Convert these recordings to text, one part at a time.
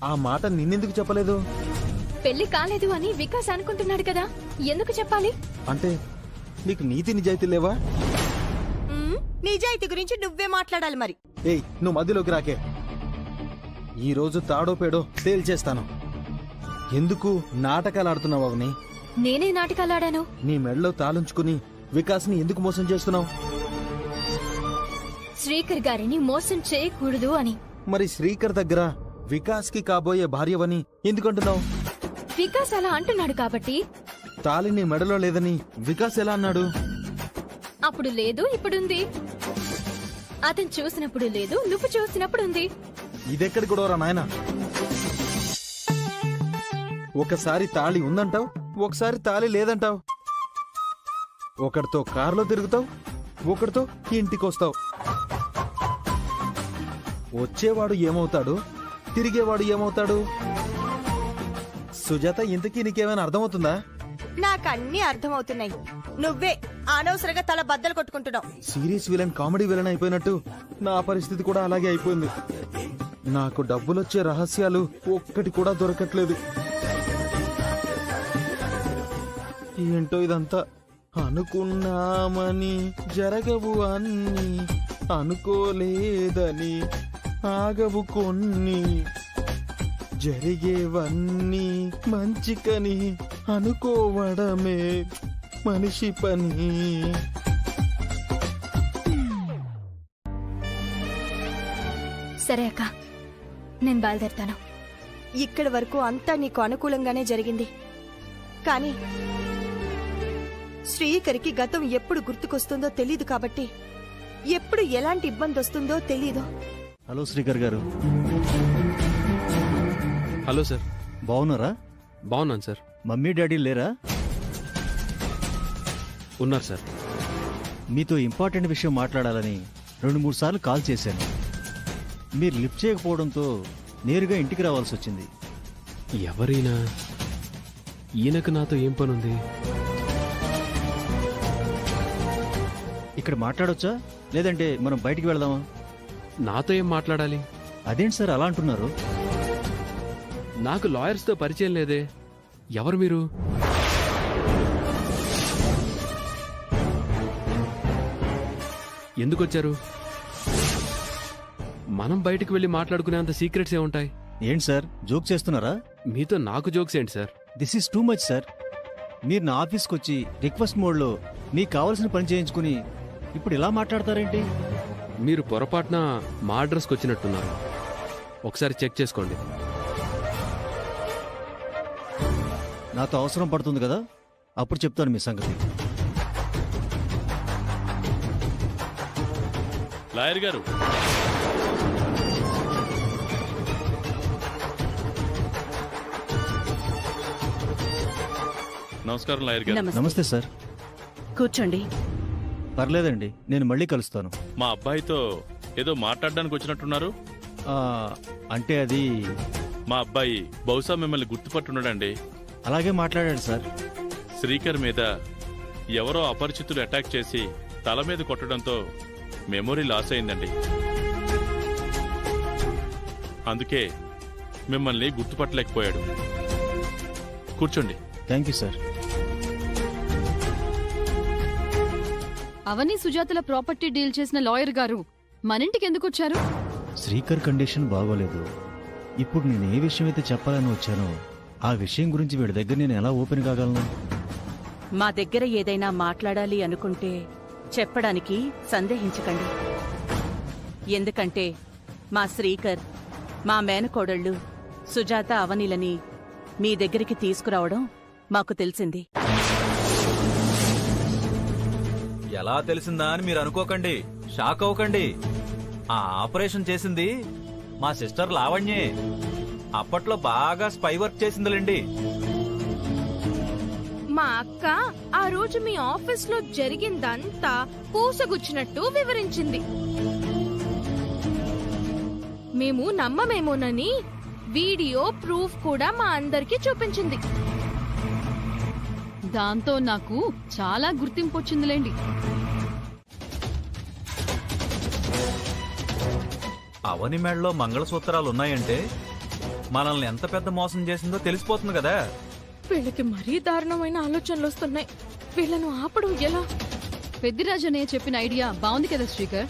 ఆ మాట నిన్నెందుకు చెప్పలేదు? పెళ్లి కాలేదు అని వికాస్ అనుకుంటున్నాడు కదా, ఎందుకు చెప్పాలి? అంటే నీకు నీతి నిజాయితీ లేవా? నిజాయితీ గురించి నువ్వే మాట్లాడాలి మరి. ఏయ్, నువ్వు మధ్యలోకి రాకే. ఈ రోజు తాడో పేడో తేల్చేస్తాను. ఎందుకు నాటకాలు ఆడుతున్నావు అవని? నేనే నాటకాలాడాను? నీ మెడలో తాళుంచుకుని వికాస్ని ఎందుకు మోసం చేస్తున్నావు? శ్రీకర్ గారిని మోసం చేయకూడదు అని. మరి శ్రీకర్ దగ్గర వికాస్కి కాబోయే భార్యవని ఎందుకంటున్నావు? వికాస్ అలా అంటున్నాడు కాబట్టి. తాళి నీ మెడలో లేదని వికాస్ ఎలా అన్నాడు? అప్పుడు లేదు, ఇప్పుడుంది. అతను చూసినప్పుడు లేదు, నువ్వు చూసినప్పుడు ఉంది. ఇదెక్కడి గొడవరా నాయనా? ఒకసారి తాళి ఉందంటావు, ఒకసారి తాళి లేదంటావు. ఒకడితో కారులో తిరుగుతావు, ఒకడితో ఇంటికొస్తావు. వచ్చేవాడు ఏమవుతాడు, తిరిగేవాడు ఏమవుతాడు? సుజాత, ఇంతకీ నీకేమైనా అర్థమవుతుందా? నాకన్నీ అర్థమవుతున్నాయి. నువ్వే అనవసరంగా తల బద్దలు కొట్టుకుంటున్నావు. సీరియస్ విలన్ కామెడీ విలన్ అయిపోయినట్టు నా పరిస్థితి కూడా అలాగే అయిపోయింది. నాకు డబ్బులొచ్చే రహస్యాలు ఒక్కటి కూడా దొరకట్లేదు. ఏంటో ఇదంతా. అనుకున్నామని జరగవు అన్ని, అనుకోలేదని ఆగవు కొన్ని, జరిగేవన్నీ మంచికని అనుకోవడమే మనిషి పని. సరే అక్క, నేను బయలుదేరుతాను. ఇక్కడి వరకు అంతా నీకు అనుకూలంగానే జరిగింది. కానీ శ్రీకరికి గతం ఎప్పుడు గుర్తుకొస్తుందో తెలీదు కాబట్టి ఎప్పుడు ఎలాంటి ఇబ్బంది వస్తుందో తెలీదు. హలో శ్రీకర్ గారు. Hello sir. బాగున్నారా? బాగున్నాను సార్. మమ్మీ డాడీ లేరా? ఉన్నారు సార్. మీతో ఇంపార్టెంట్ విషయం మాట్లాడాలని 2-3 సార్లు కాల్ చేశాను. మీరు లిఫ్ట్ చేయకపోవడంతో నేరుగా ఇంటికి రావాల్సి వచ్చింది. ఎవరైనా? ఈయనకు నాతో ఏం పనుంది? ఇక్కడ మాట్లాడొచ్చా, లేదంటే మనం బయటికి వెళదామా? నాతో ఏం మాట్లాడాలి? అదేంటి సార్ అలా అంటున్నారు? నాకు లాయర్స్తో పరిచయం లేదే. ఎవరు మీరు? ఎందుకొచ్చారు? మనం బయటికి వెళ్ళి మాట్లాడుకునేంత సీక్రెట్స్ ఏముంటాయి? ఏంటి సార్ జోక్ చేస్తున్నారా? మీతో నాకు జోక్స్ ఏంటి sir? This is too much sir. మీరు నా ఆఫీస్కి వచ్చి రిక్వెస్ట్ మోడ్లో మీకు కావాల్సిన పని చేయించుకుని ఇప్పుడు ఇలా మాట్లాడతారేంటి? మీరు పొరపాటున మా అడ్రస్కి వచ్చినట్టున్నారు. ఒకసారి చెక్ చేసుకోండి. నాతో అవసరం పడుతుంది కదా, అప్పుడు చెప్తాను మీ సంగతి. లాయర్ గారు, నమస్కారం. లాయర్ గారు. నమస్తే సార్. కూర్చోండి. పర్లేదండి, నేను మళ్ళీ కలుస్తాను. మా అబ్బాయితో ఏదో మాట్లాడడానికి వచ్చినట్టున్నారు. ఆ, అంటే అది మా అబ్బాయి బహుశా మిమ్మల్ని గుర్తుపట్టున్నాడండి. అలాగే మాట్లాడాడు సార్. శ్రీకర్ మీద ఎవరో అపరిచితులు అటాక్ చేసి తల మీద కొట్టడంతో మెమొరీ లాస్ అయిందండి. అందుకే మిమ్మల్ని గుర్తుపట్టలేకపోయాడు. కూర్చోండి. Thank you sir. అవని సుజాతల ప్రాపర్టీ డీల్ చేసిన లాయర్ గారు మనింటికి ఎందుకు వచ్చారు? శ్రీకర్ కండిషన్ బాగోలేదు. ఇప్పుడు నేను ఏ విషయం అయితే చెప్పాలని వచ్చానో ఆ విషయం గురించి వీడి దగ్గర నేను ఎలా ఓపెన్ కాగలను? మా దగ్గర ఏదైనా మాట్లాడాలి అనుకుంటే చెప్పడానికి సందేహించకండి. ఎందుకంటే మా శ్రీకర్, మా మేనకోడళ్ళు సుజాత, అవనిలని మీ దగ్గరికి తీసుకురావడం మాకు తెలిసింది. ఎలా తెలిసిందా అని మీరు అనుకోకండి, షాక్ అవ్వకండి. ఆ ఆపరేషన్ చేసింది మా సిస్టర్ లావణ్యే. అప్పట్లో బాగా స్పై వర్క్ చేసిందిలేండి. మా అక్క ఆ రోజు మీ ఆఫీస్ లో జరిగిందంతా పూసగుచ్చినట్టు వివరించింది. మేము నమ్మమేమోనని వీడియో ప్రూఫ్ కూడా మా అందరికీ చూపించింది. దాంతో నాకు చాలా గుర్తింపు వచ్చిందిలేండి. అవని మెడలో మంగళసూత్రాలు ఉన్నాయంటే మనల్ని ఎంత పెద్ద మోసం చేసిందో తెలిసిపోతుంది కదా. వీళ్ళకి మరీ దారుణమైన ఆలోచనలు వస్తున్నాయి. వీళ్ళను ఆపడం ఎలా? పెద్దిరాజనే చెప్పిన ఐడియా బాగుంది కదా శ్రీకర్.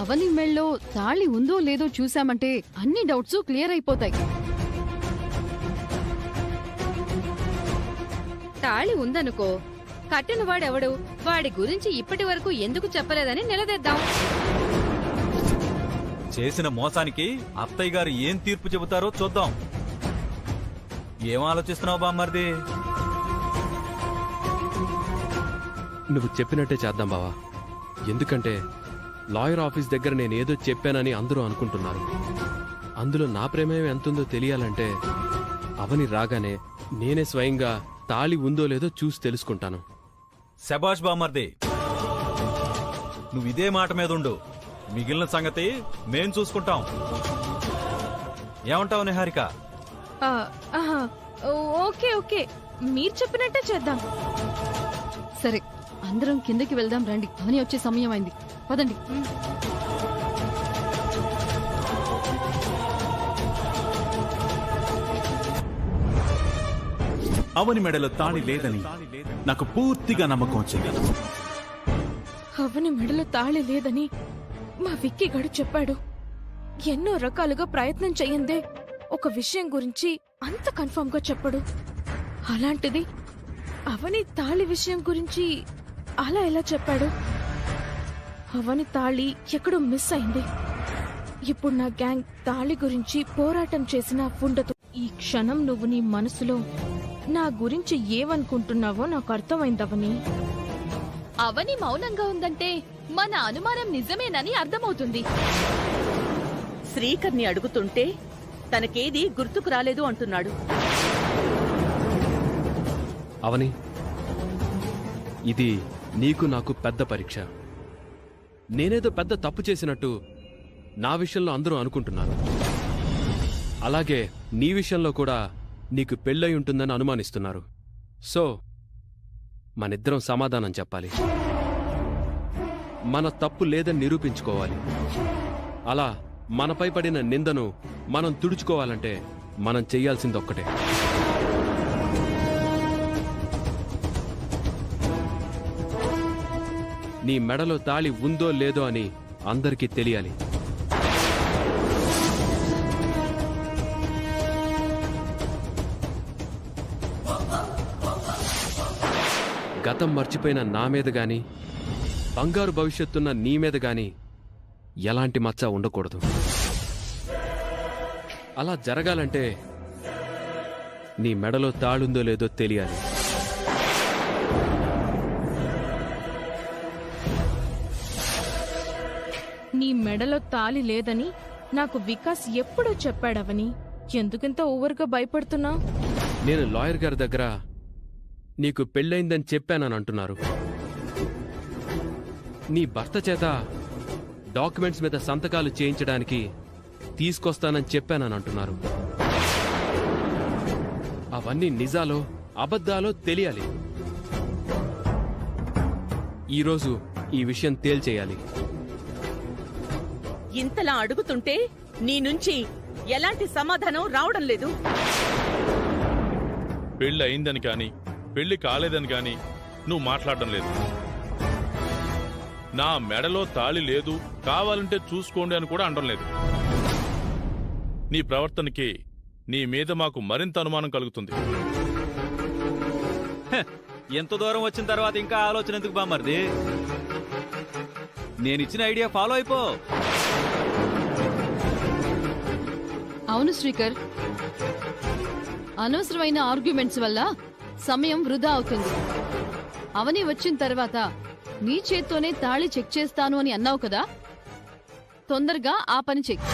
అవని మెళ్ళో తాళి ఉందో లేదో చూశామంటే అన్ని డౌట్స్ క్లియర్ అయిపోతాయి. తాళి ఉందనుకో, కట్టిన వాడెవడు, వాడి గురించి ఇప్పటి వరకు ఎందుకు చెప్పలేదని నిలదీద్దాం. చేసిన మోసానికి అత్తయ్య గారు ఏం తీర్పు చెబుతారో చూద్దాం. ఏం ఆలోచిస్తున్నావు బామ్మర్ది? నువ్వు చెప్పినట్టే చేద్దాం బావా. ఎందుకంటే లాయర్ ఆఫీస్ దగ్గర నేనేదో చెప్పానని అందరూ అనుకుంటున్నారు. అందులో నా ప్రేమేం ఎంతుందో తెలియాలంటే అవని రాగానే నేనే స్వయంగా తాళి ఉందో లేదో చూసి తెలుసుకుంటాను. శబాష్ బామ్మర్ది, నువ్విదే మాట మీద ఉండు. మిగిలిన సంగతి మేం చూసుకుంటాం. ఏమంటావు నిహారిక? ఓకే ఓకే, మీరు చెప్పినట్టే చేద్దాం. సరే, అందరం కిందకి వెళ్దాం రండి. అవని వచ్చే సమయం అయింది, పదండి. అవని మెడలో తాళి లేదని నాకు పూర్తిగా నమ్మకం వచ్చింది. అవని మెడలో తాళి లేదని మా విక్కీ గడు చెప్పాడు. ఎన్నో రకాలుగా ప్రయత్నం చెయ్యందే ఒక విషయం గురించి అంత కన్ఫర్మ్ గా చెప్పడు. అలాంటిది అవని తాళి విషయం గురించి అలా ఎలా చెప్పాడు? అవని తాళి ఎక్కడో మిస్ అయింది. ఇప్పుడు నా గ్యాంగ్ తాళి గురించి పోరాటం చేసినా ఉండదు. ఈ క్షణం నువ్వు నీ మనసులో నా గురించి ఏమనుకుంటున్నావో నాకు అర్థమైందవని. అవని మౌనంగా ఉందంటే మన అనుమానం నిజమేనని అర్థమవుతుంది. శ్రీకర్ని అడుగుతుంటే తనకేది గుర్తుకు రాలేదు అంటున్నాడు. అవని, ఇది నీకు నాకు పెద్ద పరీక్ష. నేనేదో పెద్ద తప్పు చేసినట్టు నా విషయంలో అందరూ అనుకుంటున్నారు. అలాగే నీ విషయంలో కూడా నీకు పెళ్ళై ఉంటుందని అనుమానిస్తున్నారు. సో మనిద్దరం సమాధానం చెప్పాలి. మన తప్పు లేదని నిరూపించుకోవాలి. అలా మనపై పడిన నిందను మనం తుడుచుకోవాలంటే మనం చెయ్యాల్సిందొక్కటే. నీ మెడలో తాళి ఉందో లేదో అని అందరికీ తెలియాలి. గతం మర్చిపోయిన నా మీద గాని, బంగారు భవిష్యత్తున్న నీ మీద గాని ఎలాంటి మచ్చ ఉండకూడదు. అలా జరగాలంటే నీ మెడలో తాళుందో లేదో తెలియాలి. నీ మెడలో తాళి లేదని నాకు వికాస్ ఎప్పుడో చెప్పాడవని. ఎందుకింత ఓవర్గా భయపడుతున్నావు? నేను లాయర్ గారి దగ్గర నీకు పెళ్ళయిందని చెప్పానని అంటున్నారు. నీ భర్త చేత డాక్యుమెంట్స్ మీద సంతకాలు చేయించడానికి తీసుకొస్తానని చెప్పానని అంటున్నారు. అవన్నీ నిజాలో అబద్ధాలో తెలియాలి. ఈరోజు ఈ విషయం తేల్చేయాలి. ఇంతలా అడుగుతుంటే నీ నుంచి ఎలాంటి సమాధానం రావడం లేదు. పెళ్లి అయిందని కాని పెళ్లి కాలేదని కాని నువ్వు మాట్లాడడం లేదు. నా మెడలో తాళి లేదు, కావాలంటే చూసుకోండి అని కూడా అనడం లేదు. నీ ప్రవర్తనకి నీ మీద మాకు మరింత అనుమానం కలుగుతుంది. ఎంత దూరం వచ్చిన తర్వాత ఇంకా ఆలోచన ఎందుకు బామ్మర్ది? నేనిచ్చిన ఐడియా ఫాలో అయిపో. అవును శ్రీకర్, అనవసరమైన ఆర్గ్యుమెంట్స్ వల్ల సమయం వృధా అవుతుంది. అవని వచ్చిన తర్వాత నీ చేత్తోనే తాళి చెక్ చేస్తాను అని అన్నావు కదా, తొందరగా ఆ పని చెక్.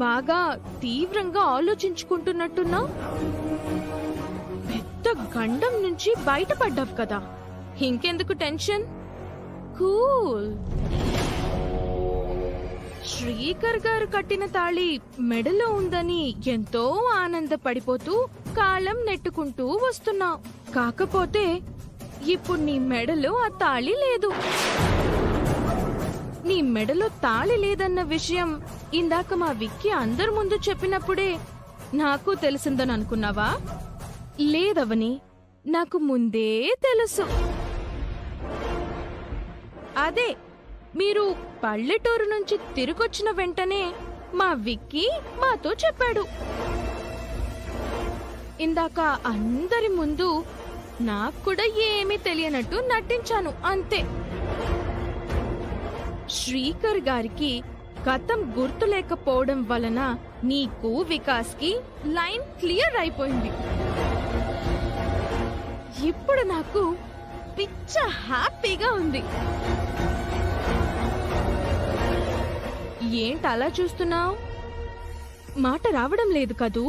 బాగా బాగా తీవ్రంగా ఆలోచించుకుంటున్నట్టున్నావు. పెద్ద గండం నుంచి బయటపడ్డావు కదా, ఇంకెందుకు టెన్షన్? కూల్. శ్రీకర్ గారు కట్టిన తాళి మెడలో ఉందని ఎంతో ఆనందపడిపోతూ కాలం నెట్టుకుంటూ వస్తున్నావు. కాకపోతే ఇప్పుడు నీ మెడలో ఆ తాళి లేదు. నీ మెడలో తాళి లేదన్న విషయం ఇందాక మా విక్కీ అందరి ముందు చెప్పినప్పుడే నాకు తెలిసిందని అనుకున్నావా? లేదవని, నాకు ముందే తెలుసు. అదే మీరు పల్లెటూరు నుంచి తిరిగొచ్చిన వెంటనే మా విక్కీ మాతో చెప్పాడు. ఇందాక అందరి ముందు నాకు కూడా ఏమీ తెలియనట్టు నటించాను అంతే. శ్రీకర్ గారికి గతం గుర్తులేకపోవడం వలన నీకు వికాస్ కి లైన్ క్లియర్ అయిపోయింది. ఇప్పుడు నాకు పిచ్చ హ్యాపీగా ఉంది. ఏంటి అలా చూస్తున్నావు? మాట రావడం లేదు కదూ?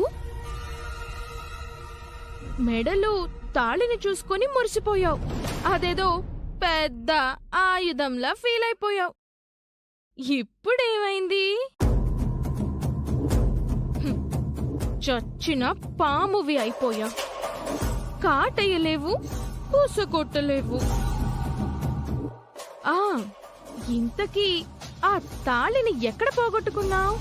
మెడలో తాళిని చూసుకొని మురిసిపోయావు. అదేదో పెద్ద ఆయుధంలా ఫీల్ అయిపోయావు. ఇప్పుడేమైంది? చచ్చిన పామువి అయిపోయావు. కాటయ్యలేవు, పూసకొట్టలేవు. ఇంతకీ ఆ తాళిని ఎక్కడ పోగొట్టుకున్నావు?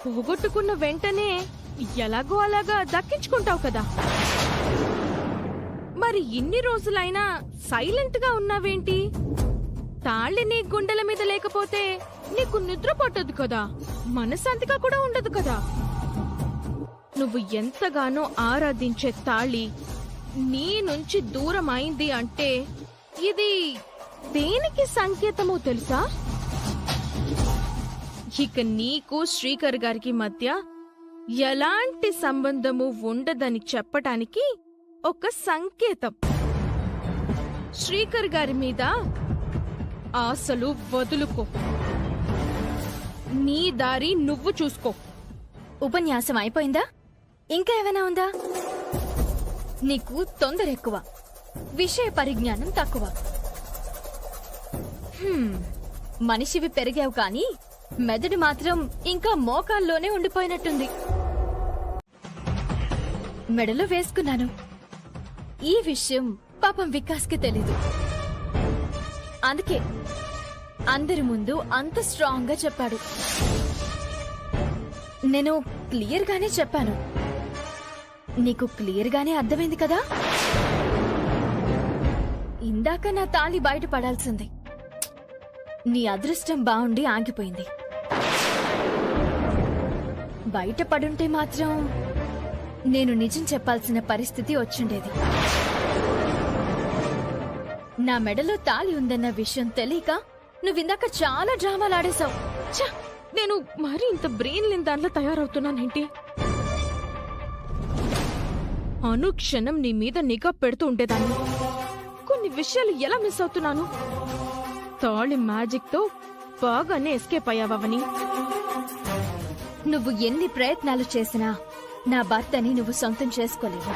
పోగొట్టుకున్న వెంటనే ఎలాగో అలాగా దక్కించుకుంటావు కదా. మరి ఇన్ని రోజులైనా సైలెంట్ గా ఉన్నావేంటి? తాళి నీ గుండెల మీద లేకపోతే నీకు నిద్ర పట్టదు కదా, మనశాంతిగా కూడా ఉండదు కదా. నువ్వు ఎంతగానో ఆరాధించే తాళి నీ నుంచి దూరం అయింది అంటే ఇది దేనికి సంకేతమో తెలుసా? ఇక నీకు శ్రీకర్ గారికి మధ్య ఎలాంటి సంబంధము ఉండదని చెప్పటానికి ఒక సంకేతం. శ్రీకర్ గారి మీద ఆశలు వదులుకో. నీ దారి నువ్వు చూసుకో. ఉపన్యాసం అయిపోయిందా? ఇంకా ఏమైనా ఉందా? నీకు తొందర ఎక్కువ, విషయ పరిజ్ఞానం తక్కువ. మనిషివి పెరిగావు కానీ మెదడు మాత్రం ఇంకా మోకాల్లోనే ఉండిపోయినట్టుంది. మెడలో వేసుకున్నాను. ఈ విషయం పాపం వికాస్కి తెలీదు. అందుకే అందరి ముందు అంత స్ట్రాంగ్ గా చెప్పాడు. నేను క్లియర్ గానే చెప్పాను. నీకు క్లియర్ గానే అర్థమైంది కదా? ఇందాక నా తాళి బయట పడాల్సింది. నీ అదృష్టం బాగుండి ఆగిపోయింది. బయట పడుంటే మాత్రం నేను నిజం చెప్పాల్సిన పరిస్థితి వచ్చుండేది. నా మెడలో తాళి ఉందన్న విషయం తెలియక నువ్విందాక చాలా డ్రామాలాడేశావు. నేను మరీ ఇంత బ్రెయిన్ లేని దాంట్లో తయారవుతున్నానేంటి? అనుక్షణం నీ మీద నిఘా పెడుతూ ఉండేదాన్ని. కొన్ని విషయాలు ఎలా మిస్ అవుతున్నాను? తాళి మ్యాజిక్ తో బాగానే ఎస్కేప్ అయ్యావని. నువ్వు ఎన్ని ప్రయత్నాలు చేసినా నా భర్తని నువ్వు సొంతం చేసుకోలేవు.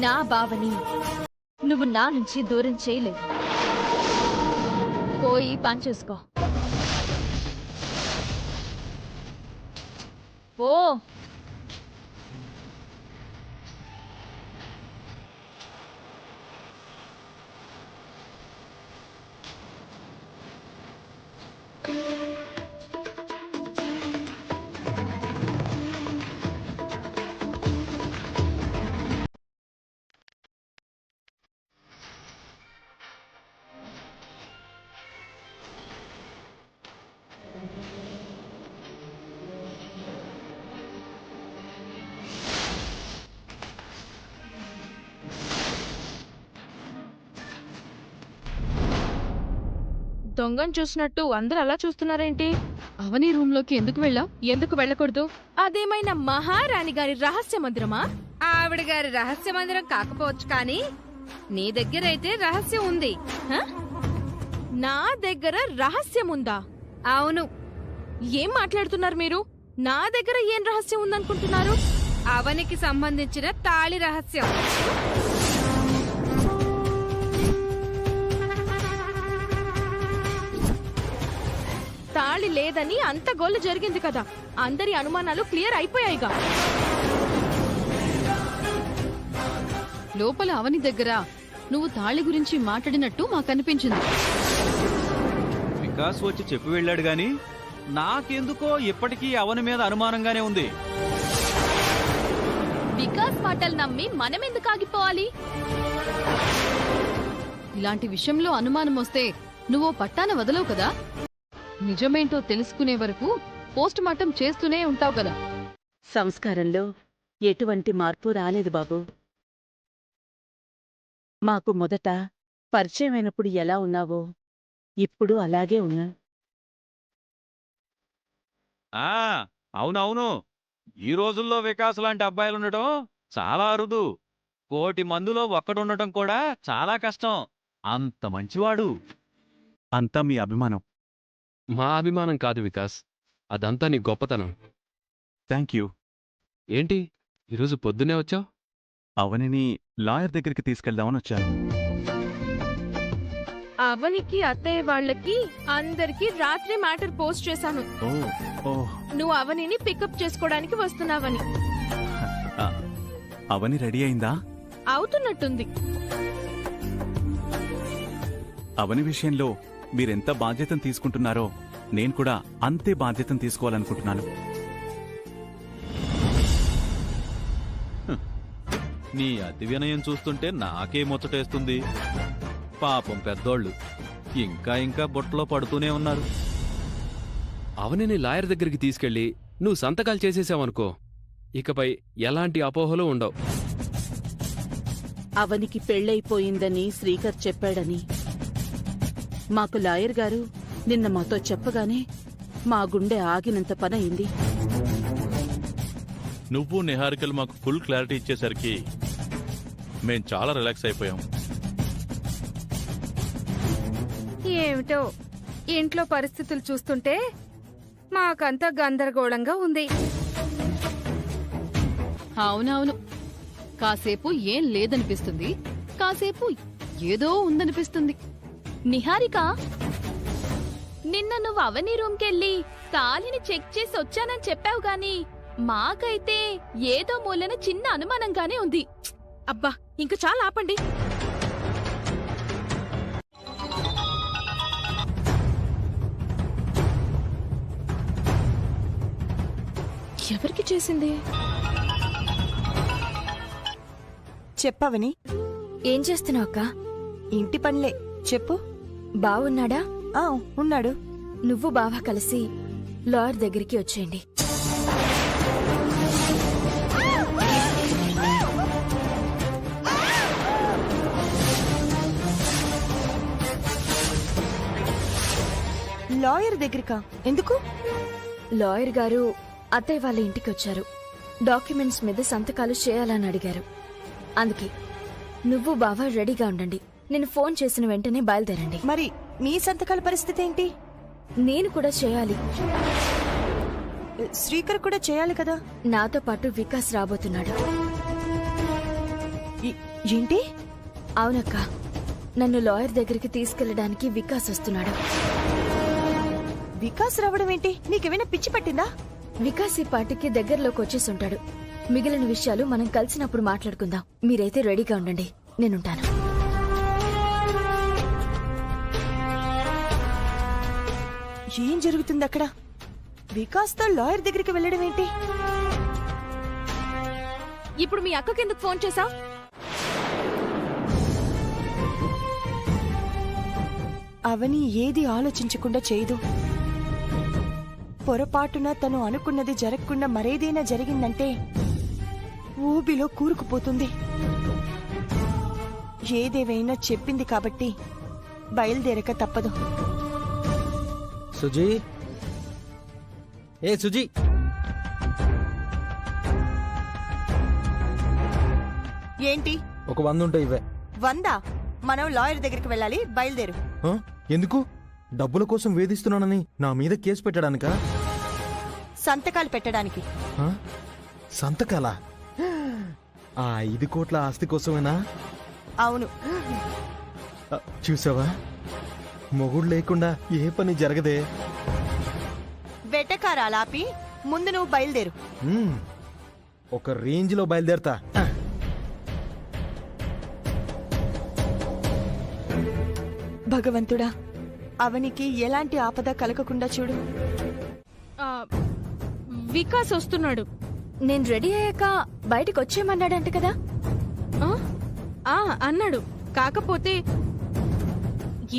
నా బావని నువ్వు నా నుంచి దూరం చేయలేవు. పోయి పని చూసుకో. ఓ దొంగను చూసినట్టు అందరూ అలా చూస్తున్నారేంటి? అవని రూమ్ లోకి ఎందుకు వెళ్ళావు? ఎందుకు వెళ్ళకూడదు? అదేమైనా మహారాణి గారి రహస్య మందిరమా? ఆవిడ గారి రహస్య మందిరం కాకపోవచ్చు కానీ నీ దగ్గరైతే రహస్యం ఉంది. నా దగ్గర రహస్యం ఉందా? అవును, ఏం మాట్లాడుతున్నారు మీరు? నా దగ్గర ఏం రహస్యం ఉందనుకుంటున్నారు? అవనికి సంబంధించిన తాళి రహస్యం. తాళి లేదని అంత గొల్లు జరిగింది కదా, అందరి అనుమానాలు క్లియర్ అయిపోయాయిగా. లోపల అవని దగ్గర నువ్వు తాళి గురించి మాట్లాడినట్టు మాకనిపించింది. వికాస్ వచ్చి చెప్పి వెళ్ళాడు గాని నాకెందుకో ఇప్పటికీ అవని మీద అనుమానంగానే ఉంది. వికాస్ మాటలు నమ్మి మనమెందుకు ఆగిపోవాలి? ఇలాంటి విషయంలో అనుమానం వస్తే నువ్వు పట్టాన వదలవు కదా. నిజమేంటో తెలుసుకునే వరకు పోస్ట్ మార్టం చేస్తూనే ఉంటావు కదా. సంస్కారంలో ఎటువంటి మార్పు రాలేదు బాబు. మాకు మొదట పరిచయమైనప్పుడు ఎలా ఉన్నావో ఇప్పుడు అలాగే ఉన్నా. అవునవును, ఈ రోజుల్లో వికాస్ లాంటి అబ్బాయిలుండటం చాలా అరుదు. 1,000,000 మందిలో ఒక్కడుండటం కూడా చాలా కష్టం. అంత మంచివాడు. అంతా మీ అభిమానం. మా అభిమానం కాదు వికాస్, అదంతా నీ గొప్పతనం. Thank you. ఏంటి ఈరోజు పొద్దునే వచ్చావు? అవనిని లాయర్ దగ్గరికి తీసుకెళ్దామని వచ్చాను. అవనికి, అత్తయ్య వాళ్ళకి అందరికి రాత్రి మ్యాటర్ పోస్ట్ చేశాను. నువ్వు అవనిని పికప్ చేసుకోవడానికి వస్తున్నావని. అవని రెడీ అయిందా? అవుతున్నట్టుంది. అవని విషయంలో మీరెంత బాధ్యతను తీసుకుంటున్నారో నేను కూడా అంతే బాధ్యతను తీసుకోవాలనుకుంటున్నాను. నీ అతి వినయం చూస్తుంటే నాకే ముచ్చటేస్తుంది. పాపం పెద్దోళ్ళు ఇంకా ఇంకా బుట్టలో పడుతూనే ఉన్నారు. అవనిని లాయర్ దగ్గరికి తీసుకెళ్లి నువ్వు సంతకాలు చేసేసావనుకో, ఇకపై ఎలాంటి అపోహలు ఉండవు. అవనికి పెళ్ళైపోయిందని శ్రీకర్ చెప్పాడని మాకు లాయర్ గారు నిన్న మాతో చెప్పగానే మా గుండె ఆగినంత పనయింది. నువ్వు నిహారికలు మాకు ఫుల్ క్లారిటీ ఇచ్చేసరికి మేం చాలా రిలాక్స్ అయిపోయాం. ఏమిటో ఇంట్లో పరిస్థితులు చూస్తుంటే మాకంతా గందరగోళంగా ఉంది. అవునవును, కాసేపు ఏం లేదనిపిస్తుంది, కాసేపు ఏదో ఉందనిపిస్తుంది. నిహారిక, నిన్న నువ్వు అవని రూమ్కెళ్ళి తాళిని చెక్ చేసి వచ్చానని చెప్పావు గాని మాకైతే ఏదో మూలన చిన్న అనుమానంగానే ఉంది. అబ్బా, ఇంక చాలా ఆపండి. ఎవరికి చేసింది? చెప్పవని. ఏం చేస్తున్నావు అక్క? ఇంటి పనిలే. చెప్పు. బావున్నాడా? ఉన్నాడు. నువ్వు బావా కలిసి లాయర్ దగ్గరికి వచ్చేయండి. లాయర్ దగ్గరికా? ఎందుకు? లాయర్ గారు అత్తయ్య వాళ్ళ ఇంటికి వచ్చారు. డాక్యుమెంట్స్ మీద సంతకాలు చేయాలని అడిగారు. అందుకే నువ్వు బావా రెడీగా ఉండండి. నేను ఫోన్ చేసిన వెంటనే బయలుదేరండి. మరి నీ సంతకాల పరిస్థితి ఏంటి? నేను కూడా చేయాలి. శ్రీకర్ కూడా చేయాలి కదా. నాతో పాటు వికాస్ రాబోతున్నాడు. ఏంటి? అవునక్క, నన్ను లాయర్ దగ్గరికి తీసుకెళ్లడానికి వికాస్ వస్తున్నాడు. వికాస్ రావడం ఏంటి? నీకేమైనా పిచ్చి పట్టిందా? వికాస్ ఈ పార్టీకి దగ్గరలోకి వచ్చేసుంటాడు. మిగిలిన విషయాలు మనం కలిసినప్పుడు మాట్లాడుకుందాం. మీరైతే రెడీగా ఉండండి, నేనుంటాను. ఏం జరుగుతుంది అక్కడ? వికాస్తో లాయర్ దగ్గరికి వెళ్ళడం ఏంటి? ఇప్పుడు మీ అక్కకి ఎందుకు ఫోన్ చేశావు? అవని ఏది ఆలోచించకుండా చేయదు. పొరపాటున తను అనుకున్నది జరగకుండా మరేదైనా జరిగిందంటే ఊబిలో కూరుకుపోతుంది. ఏదేవైనా చెప్పింది కాబట్టి బయలుదేరక తప్పదు. సుజీ, ఏ సుజీ, ఏంటి? ఒక 100 ఉంటాయి ఇవే. 100? మనం లాయర్ దగ్గరికి వెళ్ళాలి, బయలుదేరు. ఎందుకు? డబ్బుల కోసం వేధిస్తున్నానని నా మీద కేసు పెట్టడానికా? సంతకాలు పెట్టడానికి. సంతకాల? ఆ 5 కోట్ల ఆస్తి కోసమేనా? అవును. చూసావా, మొగుడు లేకుండా ఏ పని జరగదే. వెటకారాలాపి ముందు నువ్వు బయలుదేరు. ఒక రేంజ్ లో బయలుదేరతా. భగవంతుడా, అవనికి ఎలాంటి ఆపద కలగకుండా చూడు. వికాస్ వస్తున్నాడు. నేను రెడీ అయ్యాక బయటకు వచ్చేయమన్నాడంట కదా? అన్నాడు. కాకపోతే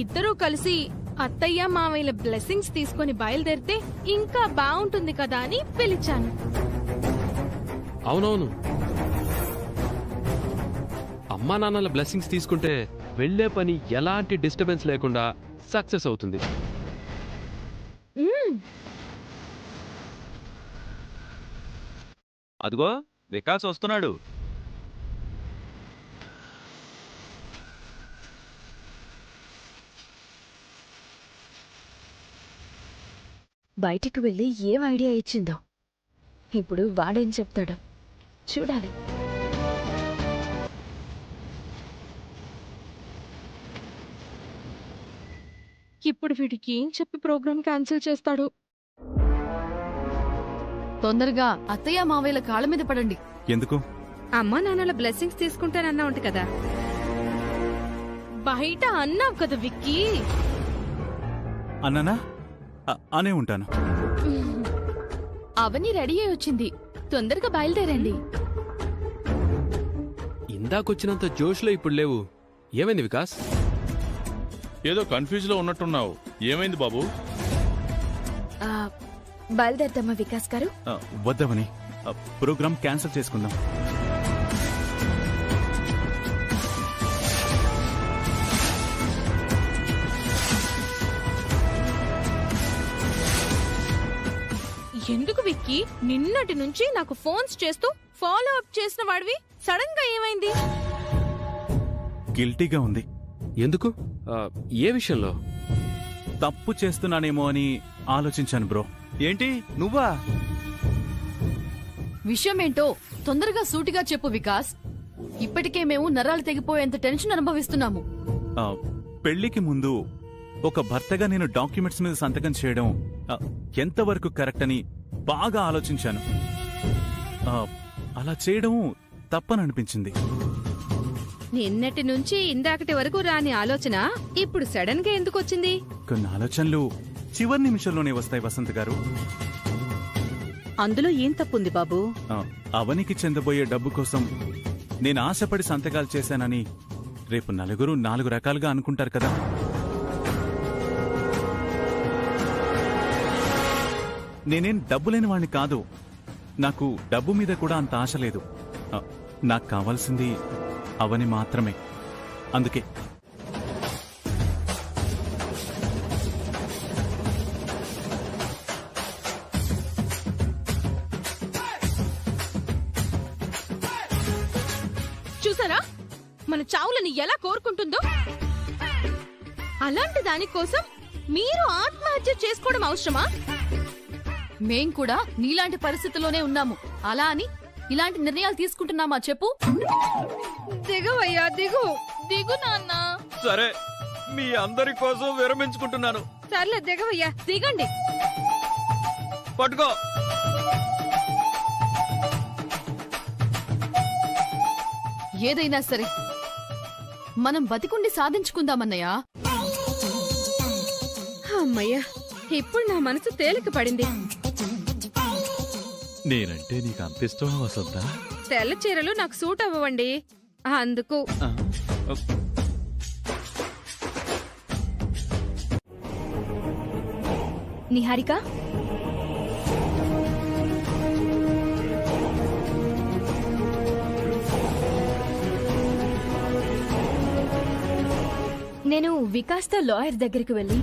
ఇద్దరూ కలిసి అత్తయ్య మామయ్యల బ్లెస్సింగ్స్ తీసుకొని బయలుదేరితే ఇంకా బాగుంటుంది కదా అని పిలిచాను. అవునవును, అమ్మా నాన్నల బ్లెస్సింగ్స్ తీసుకుంటే వెళ్లే పని ఎలాంటి డిస్టర్బెన్స్ లేకుండా సక్సెస్ అవుతుంది. అదిగో వికాస్ వస్తున్నాడు. బయటికి వెళ్ళి ఏం ఐడియా ఇచ్చిందో. ఇప్పుడు వాడేం చెప్తాడో చూడాలి. ఇప్పుడు వీడికి ఏం చెప్పి ప్రోగ్రామ్ క్యాన్సిల్ చేస్తాడు? తొందరగా అత్తయ్య మావయ్యల కాళ్ళ మీద పడండి. ఎందుకు? అమ్మా నాన్నల బ్లెస్సింగ్స్ తీసుకుంటానన్నా ఉంటు కదా. బయట అన్నావు కదా విక్కీ. అన్నానా? అనే ఉంటాను. అవన్నీ రెడీ అయి వచ్చింది, తొందరగా బయలుదేరండి. ఇందాకొచ్చినంత జోష్లో ఇప్పుడు లేవు. ఏమైంది వికాస్? ఏదో కన్ఫ్యూజ్ లో ఉన్నట్టున్నావు. ఏమైంది బాబు? బయలుదేరదామా వికాస్ గారు? వద్దామని ప్రోగ్రామ్ క్యాన్సిల్ చేసుకుందాం. ఎందుకు విక్కీ? నిన్నటి నుంచి నాకు ఫోన్స్ చేస్తూ ఫాలో అప్ చేసిన వాడివి సడన్ గా ఏమైంది? గిల్టీగా ఉంది. ఎందుకు? ఏ విషయంలో? తప్పు చేస్తున్నానేమో అని ఆలోచించాను బ్రో. ఏంటి నువ్వా? విషయమేంటో తొందరగా సూటిగా చెప్పు వికాస్. ఇప్పటికే మేము నరాలు తెగిపోయేంత టెన్షన్ అనుభవిస్తున్నాము. పెళ్లికి ముందు ఒక భర్తగా నేను డాక్యుమెంట్స్ మీద సంతకం చేయడం ఎంతవరకు కరెక్ట్ అని బాగా ఆలోచించాను. అలా చేయడం తప్పననిపించింది. నిన్నటి నుంచి ఇందాకటి వరకు రాని ఆలోచన ఇప్పుడు సడన్ గా ఎందుకు వచ్చింది? కొన్ని ఆలోచనలు చివరి నిమిషంలోనే వస్తాయి వసంత్ గారు. అందులో ఏం తప్పుంది బాబు? అవనికి చెందబోయే డబ్బు కోసం నేను ఆశపడి సంతకాలు చేశానని రేపు నలుగురు 4 రకాలుగా అనుకుంటారు కదా. నేనేం డబ్బు లేని వాణ్ణి కాదు. నాకు డబ్బు మీద కూడా అంత ఆశ లేదు. నాకు కావాల్సింది అవని మాత్రమే. అందుకే చూసారా మన చావులని ఎలా కోరుకుంటుందో? అలాంటి దానికోసం మీరు ఆత్మహత్య చేసుకోవడం అవసరమా? మేం కూడా నీలాంటి పరిస్థితుల్లోనే ఉన్నాము. అలా అని ఇలాంటి నిర్ణయాలు తీసుకుంటున్నామా చెప్పు? దిగువయ్యా దిగు. దిగు నాన్న. సరే, మీ అందరి కోసం విరమించుకుంటున్నాను. సర్లే దిగవయ్యా. దిగండి. పట్టుకో. ఏదైనా సరే మనం బతికుండి సాధించుకుందామన్నయ్యా. అమ్మయ్యా, ఇప్పుడు నా మనసు తేలిక పడింది. నేనంటే నీకు అంత ఇష్టం వసంత? తెల్ల చీరలు నాకు సూట్ అవ్వండి, అందుకు. నిహారిక, నేను వికాస్తో లాయర్ దగ్గరికి వెళ్ళి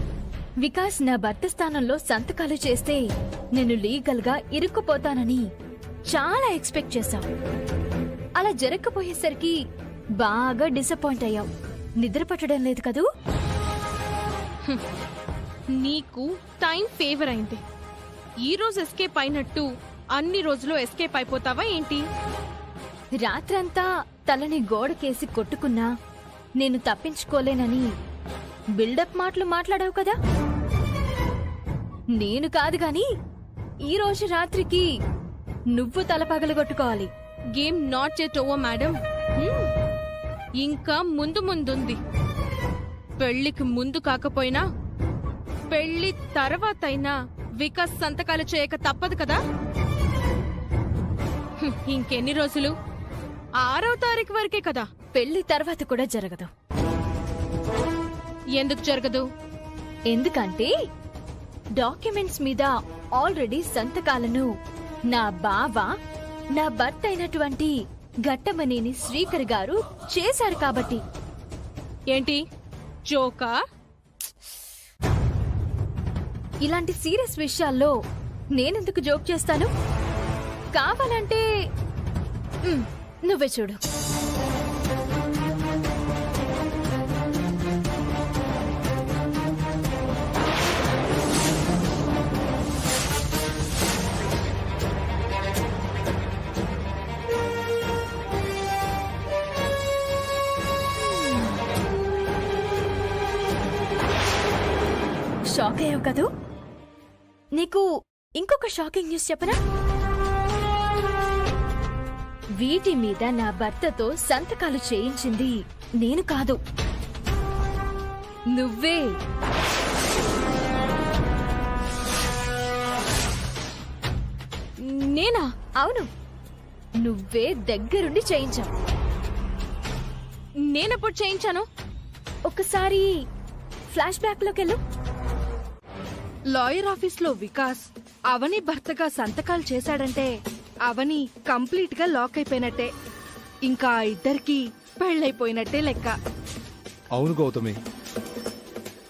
వికాస్ నా భర్త స్థానంలో సంతకాలు చేస్తే నేను లీగల్ గా ఇరుక్కుపోతానని చాలా ఎక్స్పెక్ట్ చేశావు. అలా జరగకపోయేసరికి బాగా డిసప్పాయింట్ అయ్యావు. నిద్ర పట్టడం లేదు కదూ? నీకు టైం ఫేవర్ అయింది. ఈ రోజు ఎస్కేప్ అయినట్టు అన్ని రోజులు ఎస్కేప్ అయిపోతావా ఏంటి? రాత్రంతా తలని గోడకేసి కొట్టుకున్నా నేను తప్పించుకోలేనని బిల్డప్ మాటలు మాట్లాడావు కదా. నేను కాదు గాని ఈ రోజు రాత్రికి నువ్వు తల పగలగొట్టుకోవాలి. Game not yet over madam. ఇంకా ముందుంది. పెళ్లికి ముందు కాకపోయినా పెళ్లి తర్వాతైనా వికాస్ సంతకాలు చేయక తప్పదు కదా. ఇంకెన్ని రోజులు? 6వ తారీఖు వరకే కదా. పెళ్లి తర్వాత కూడా జరగదు. ఎందుకు జరగదు? ఎందుకంటే డాక్యుమెంట్స్ మీద ఆల్రెడీ సంతకాలను నా బావ, నా భర్త అయినటువంటి ఘట్టమనేని శ్రీకర్ గారు చేశారు కాబట్టి. ఏంటి జోకా? ఇలాంటి సీరియస్ విషయాల్లో నేనెందుకు జోక్ చేస్తాను? కావాలంటే నువ్వే చూడు. షాక్ అయ్యావు కదూ? నీకు ఇంకొక షాకింగ్ న్యూస్ చెప్పనా? వీటి మీద నా భర్తతో సంతకాలు చేయించింది నేను కాదు, నువ్వే. నేనా? అవును, నువ్వే దగ్గరుండి చేయించావు. నేనెప్పుడు చేయించాను? ఒకసారి ఫ్లాష్ బ్యాక్ లోకెళ్ళు. లాయర్ ఆఫీస్లో వికాస్ అవని భర్తగా సంతకాలు చేశాడంటే అవని కంప్లీట్ గా లాక్ అయిపోయినట్టే. ఇంకా ఇద్దరికి పెళ్ళైపోయినట్టే లెక్క. అవును గౌతమి,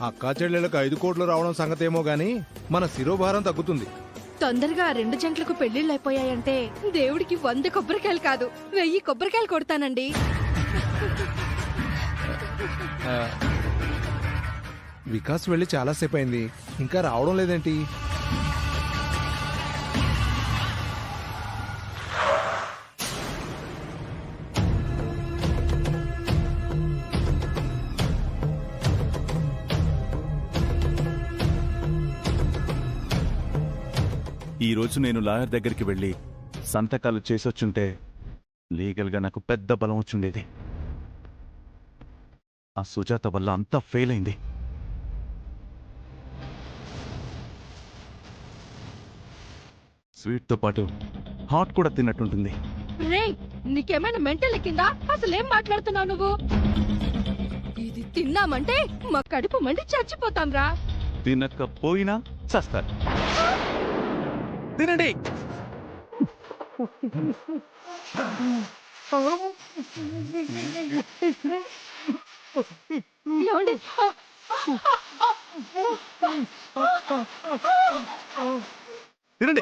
అక్కా చెల్లెలకు 5 కోట్లు రావడం సంగతేమో గాని మన శిరోభారం తగ్గుతుంది. తొందరగా 2 జంటలకు పెళ్లిళ్ళైపోయాయంటే దేవుడికి 100 కొబ్బరికాయలు కాదు 1000 కొబ్బరికాయలు కొడతానండి. వికాస్ వెళ్ళి చాలాసేపు అయింది, ఇంకా రావడం లేదేంటి? ఈరోజు నేను లాయర్ దగ్గరికి వెళ్ళి సంతకాలు చేసొచ్చుంటే లీగల్గా నాకు పెద్ద బలం వచ్చుండేది. ఆ సుజాత వల్ల అంతా ఫెయిల్ అయింది. స్వీట్తో పాటు హాట్ కూడా తిన్నట్టుంటుంది. రే, నీకేమైనా మెంటల్ ఎక్కిందా? అసలేం మాట్లాడుతున్నావు నువ్వు? ఇది తిన్నామంటే మా కడుపు మండి చచ్చిపోతాం రా. తినకపోయినా చస్తారు. తినండి. ఏమండి? తినండి.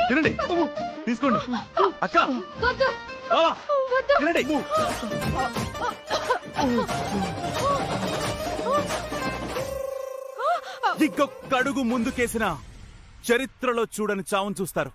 తినండి, తీసుకోండి. అక్క తినండి. ఇంకొక అడుగు ముందుకేసిన చరిత్రలో చూడని చావును చూస్తారు.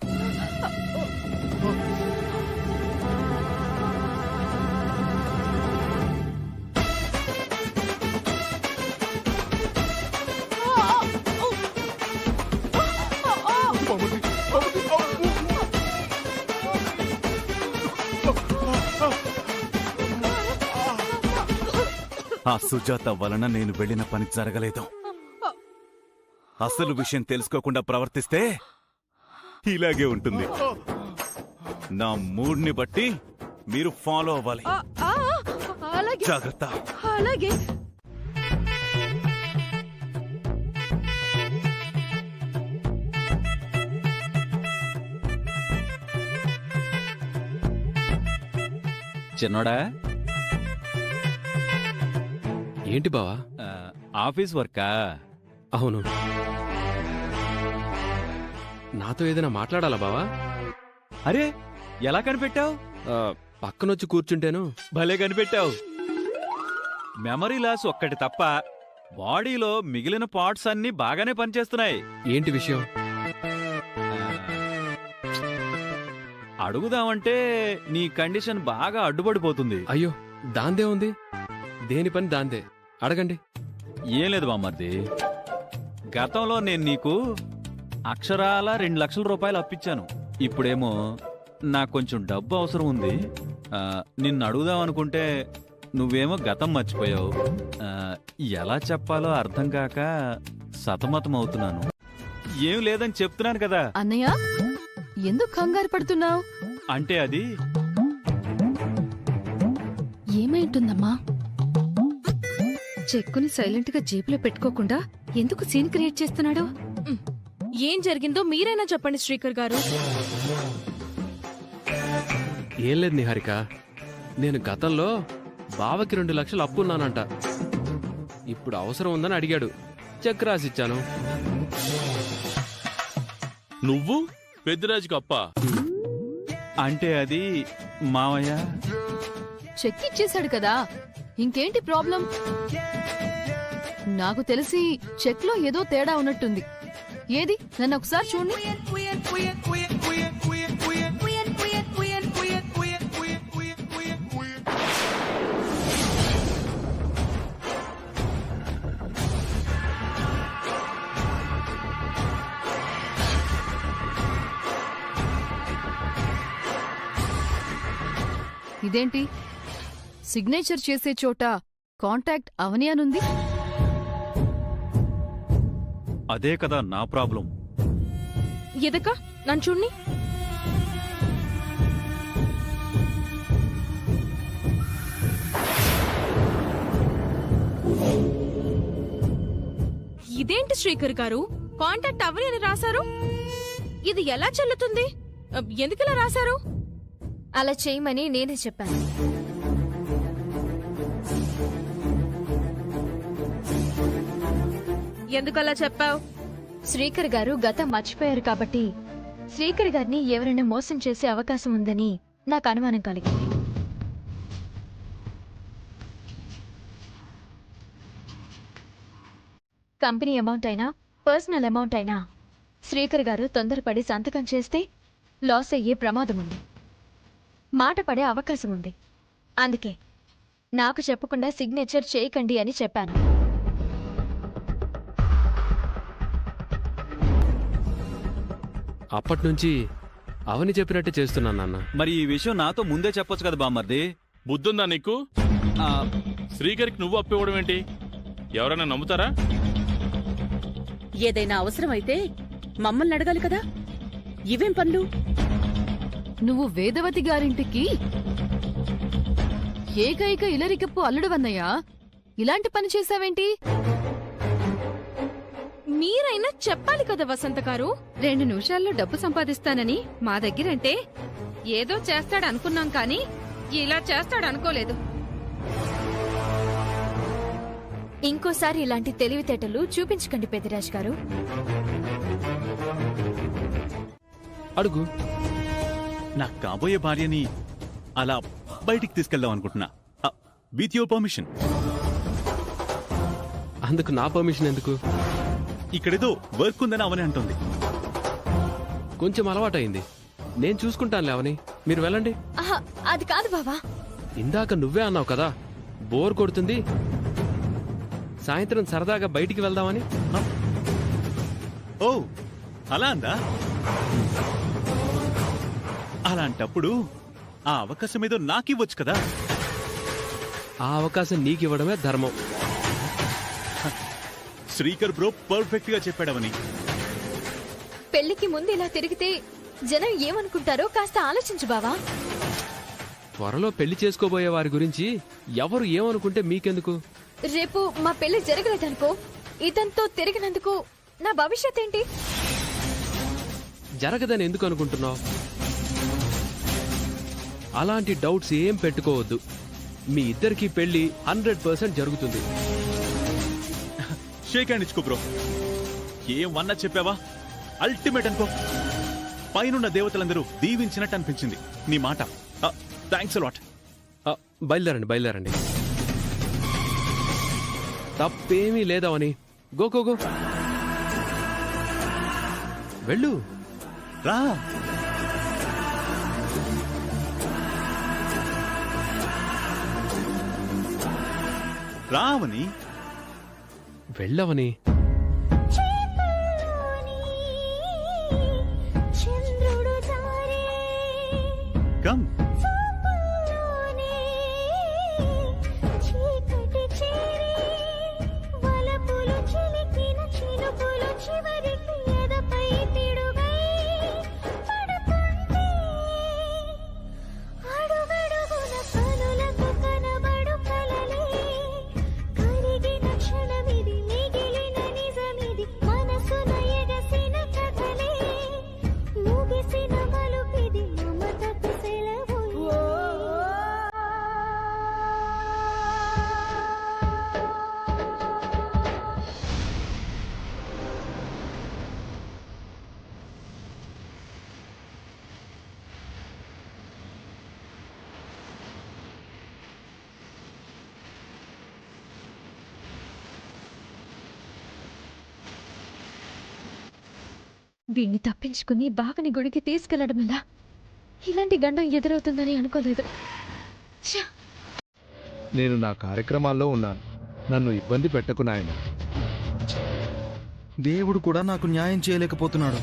ఆ సుజాత వలన నేను వెళ్ళిన పని జరగలేదు. అసలు విషయం తెలుసుకోకుండా ప్రవర్తిస్తే ఇలాగే ఉంటుంది. నా మూడ్ని బట్టి మీరు ఫాలో అవ్వాలి. జాగ్రత్త. అలాగే. చిన్నోడా, ఏంటి బావా? ఆఫీస్ వర్కా? అవును. నాతో ఏదైనా మాట్లాడాలా బావా? అరే ఎలా కనిపెట్టావు? పక్కనొచ్చి కూర్చుంటేను. భలే కనిపెట్టావు. మెమరీ లాస్ ఒక్కటి తప్ప బాడీలో మిగిలిన పార్ట్స్ అన్నీ బాగానే పనిచేస్తున్నాయి. ఏంటి విషయం? అడుగుదామంటే నీ కండిషన్ బాగా అడ్డుపడిపోతుంది. అయ్యో, దాందే ఉంది. దేని పని దాందే. అడగండి. ఏం లేదు బామ్మర్ది, గతంలో నేను నీకు అక్షరాల 2 లక్షల రూపాయలు అప్పిచ్చాను. ఇప్పుడేమో నాకు కొంచెం డబ్బు అవసరం ఉంది. నిన్ను అడుగుదాం అనుకుంటే నువ్వేమో గతం మర్చిపోయావు. ఎలా చెప్పాలో అర్థం కాక సతమతం అవుతున్నాను. ఏం లేదని చెప్తున్నాను కదా. అన్నయ్య, ఎందుకు కంగారు పడుతున్నావు? అంటే అది ఏమైంటుందమ్మా? చెక్కుని సైలెంట్ గా జేబులో పెట్టుకోకుండా ఎందుకు సీన్ క్రియేట్ చేస్తున్నాడు? ఏం జరిగిందో మీరైనా చెప్పండి శ్రీకర్ గారు. ఏం లేదు నిహారిక, నేను గతంలో బావకి 2 లక్షలు అప్పున్నానంట. ఇప్పుడు అవసరం ఉందని అడిగాడు, చెక్ రాసిచ్చాను. నువ్వు పెద్దిరాజుకి అప్ప? అంటే అది మావయ్య చెక్ ఇచ్చేశాడు కదా, ఇంకేంటి ప్రాబ్లం? నాకు తెలిసి చెక్ లో ఏదో తేడా ఉన్నట్టుంది. ఏది, నన్ను ఒకసారి చూడండి. ఇదేంటి, సిగ్నేచర్ చేసే చోట కాంటాక్ట్ అవని అనుంది? అదే కదా నా ప్రాబ్లం. ఎదక నన్ను చూడండి. ఇదేంటి శ్రీకర్ గారు, కాంటాక్ట్ అవని అని రాశారు? ఇది ఎలా చెల్లుతుంది? ఎందుకలా రాశారు? అలా చేయమని నేనే చెప్పాను. ఎందుకలా చెప్పావు? శ్రీకర్ గారు గతం మర్చిపోయారు కాబట్టి శ్రీకర్ గారిని ఎవరైనా మోసం చేసే అవకాశం ఉందని నాకు అనుమానం కలిగింది. కంపెనీ అమౌంట్ అయినా పర్సనల్ అమౌంట్ అయినా శ్రీకర్ గారు తొందరపడి సంతకం చేస్తే లాస్ అయ్యే ప్రమాదం ఉంది, మాట పడే అవకాశం ఉంది. అందుకే నాకు చెప్పకుండా సిగ్నేచర్ చేయకండి అని చెప్పాను. అప్పట్నుంచి అవని చెప్పినట్టే చేస్తున్నాను నాన్న. మరి ఈ విషయం నాతో ముందే చెప్పొచ్చు కదా బామ్మర్ది. బుద్ధుందా నీకు? శ్రీకర్కి నువ్వు అప్పివ్వడం ఏంటి? ఎవరైనా నమ్ముతారా? ఏదైనా అవసరమైతే మమ్మల్ని అడగాలి కదా. ఇవేం పనులు? నువ్వు వేదవతి గారింటికి ఏకైక ఇలరికప్పు అల్లుడువన్నయ్యా, ఇలాంటి పని చేశావేంటి? మీరైనా చెప్పాలి కదా వసంత గారు. 2 నిమిషాల్లో డబ్బు సంపాదిస్తానని మా దగ్గరంటే ఏదో చేస్తాడనుకున్నాం కానీ ఇలా చేస్తాడనుకోలేదు. ఇంకోసారి ఇలాంటి తెలివితేటలు చూపించకండి పెద్దిరాజ్ గారు. అడుగు. నా కాబోయే భార్యని అలా బయటికి తీసుకెళ్దాం అనుకుంటున్నా. With your permission. అందుకు నా పర్మిషన్ ఎందుకు? ఇక్కడేదో వర్క్ ఉందని అవని అంటుంది. కొంచెం అలవాటైంది, నేను చూసుకుంటానులే అవని, మీరు వెళ్ళండి. ఆహా, అది కాదు బావా. ఇందాక నువ్వే అన్నావు కదా బోర్ కొడుతుంది, సాయంత్రం సరదాగా బయటికి వెళ్దామని. ఓ అలా అందా? అలాంటప్పుడు ఆ అవకాశం ఏదో నాకివ్వచ్చు కదా. ఆ అవకాశం నీకివ్వడమే ధర్మం. శ్రీకర్ బ్రో పర్ఫెక్ట్ గా చెప్పాడవని. పెళ్లికి ముందు ఇలా తిరిగితే జనం ఏమనుకుంటారో కాస్త ఆలోచించు బావా. త్వరలో పెళ్లి చేసుకోబోయే వారి గురించి ఎవరు ఏమనుకుంటే మీకెందుకు? రేపు మా పెళ్లి జరగలేదనుకో, ఇదంతో తిరిగినందుకు నా భవిష్యత్ ఏంటి? జరగదని ఎందుకు అనుకుంటున్నావు? అలాంటి డౌట్స్ ఏం పెట్టుకోవద్దు. మీ ఇద్దరికీ పెళ్లి 100% జరుగుతుంది. షేక్ హ్యాండ్ ఇచ్చుకో బ్రో. ఏమన్నా చెప్పావా? అల్టిమేట్ అనుకో. పైనున్న దేవతలందరూ దీవించినట్టు అనిపించింది నీ మాట. Thanks a lot. బయలుదేరండి. తప్పేమీ లేదవని. గో గో గో, వెళ్ళు. రా. రావని. వెళ్ళవని. కమ్. వీణ్ణి తప్పించుకుని బావని గుడికి తీసుకెళ్లడం ఎలా? ఇలాంటి గండం ఎదురవుతుందని అనుకోలేదు. నేను నా కార్యక్రమాల్లో ఉన్నాను, నన్ను ఇబ్బంది పెట్టకు నాయన. దేవుడు కూడా నాకు న్యాయం చేయలేకపోతున్నాడు.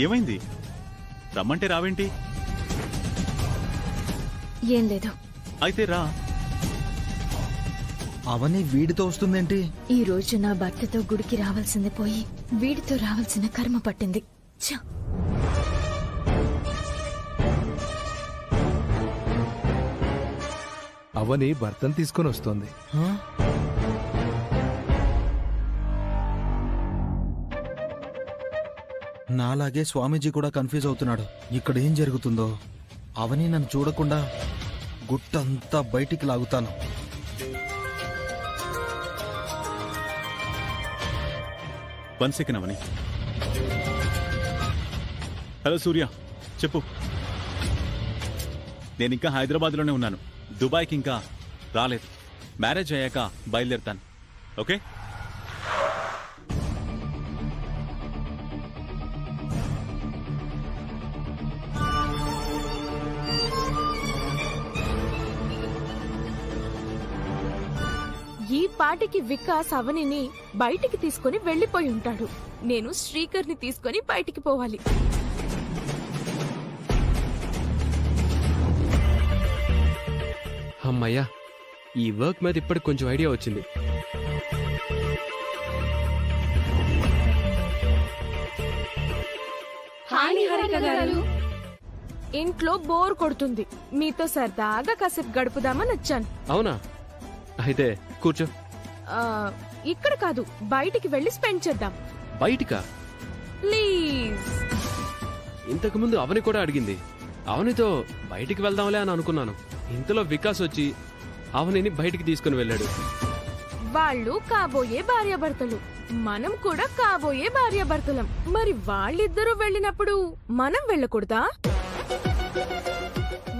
ఏమైంది? రమ్మంటే రావేంటి? ఏం లేదు. అయితే రా. అవని వీడితో వస్తుందేంటి? ఈ రోజు నా భర్తతో గుడికి రావాల్సింది పోయి వీడితో రావాల్సిన కర్మ పట్టింది. ఛ! అవని భర్తను తీసుకొని వస్తోంది. నాలాగే స్వామీజీ కూడా కన్ఫ్యూజ్ అవుతున్నాడు. ఇక్కడ ఏం జరుగుతుందో. అవని నన్ను చూడకుండా గుట్టంతా బయటికి లాగుతాను. వన్ సెకండ్ అవని. హలో సూర్య, చెప్పు. నేను ఇంకా హైదరాబాద్లోనే ఉన్నాను, దుబాయ్కి ఇంకా రాలేదు. మ్యారేజ్ అయ్యాక బయలుదేరుతాను. ఓకే? ఈ పాటికి వికాస్ అవనిని బయటికి తీసుకుని వెళ్లిపోయి ఉంటాడు. నేను శ్రీకర్ని తీసుకుని బయటికి పోవాలి. అమ్మయ్యా, ఈ వర్క్ మీద ఇప్పటికి కొంచెం ఐడియా వచ్చింది. ఇంట్లో బోర్ కొడుతుంది, మీతో సరదాగా కాసేపు గడుపుదామని వచ్చాను. అవునా? అయితే కూర్చో. ఇక్కడ కాదు, బయటికి వెళ్లి స్పెండ్ చేద్దాం. బయటికా? ప్లీజ్. ఇంతకు ముందు అవని కూడా అడిగింది. అవనితో బయటికి వెళ్దాంలే అని అనుకున్నాను. ఇంతలో వికాస్ వచ్చి అవనిని బయటికి తీసుకుని వెళ్ళాడు. వాళ్ళు కాబోయే భార్యాభర్తలు, మనం కూడా కాబోయే భార్యాభర్తలం. మరి వాళ్ళిద్దరూ వెళ్ళినప్పుడు మనం వెళ్ళకూడదా?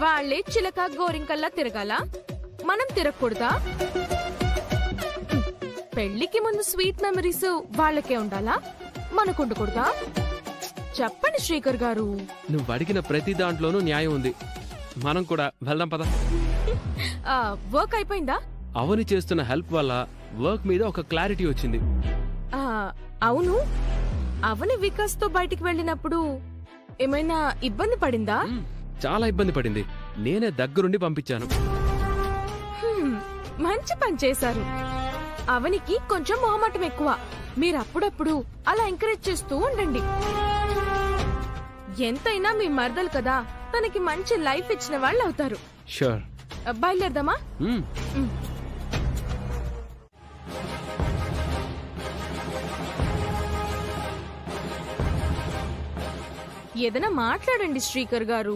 వాళ్ళే చిలక గోరింకల్లా తిరగాల, మనం తిరగకూడదా? పెళ్లికి ముందు స్వీట్ మెమరీస్ వాళ్ళకే ఉండాలా, మనకు ఉండకూడదా? చెప్పండి శ్రీకర్ గారు. నువ్వు అడిగిన ప్రతి దాంట్లోనూ న్యాయం ఉంది. మనం కూడా వెళ్దాం పద. వర్క్ అయిపోయిందా? అవని చేస్తున్న హెల్ప్ వల్ల వర్క్ మీద ఒక క్లారిటీ వచ్చింది. అవును, అవని వికాస్ తో బయటికి వెళ్ళినప్పుడు ఏమైనా ఇబ్బంది పడిందా? చాలా ఇబ్బంది పడింది. నేనే దగ్గరుండి పంపించాను. మంచి పని చేశారు. అవనికి కొంచెం మొహమాటం ఎక్కువ. మీరు అప్పుడప్పుడు అలా ఎంకరేజ్ చేస్తూ ఉండండి. ఎంతైనా మీ మరదలు కదా, తనకి మంచి లైఫ్ ఇచ్చిన వాళ్ళు అవుతారు. షూర్. బయలుదేరదామా? ఏదైనా మాట్లాడండి శ్రీకర్ గారు.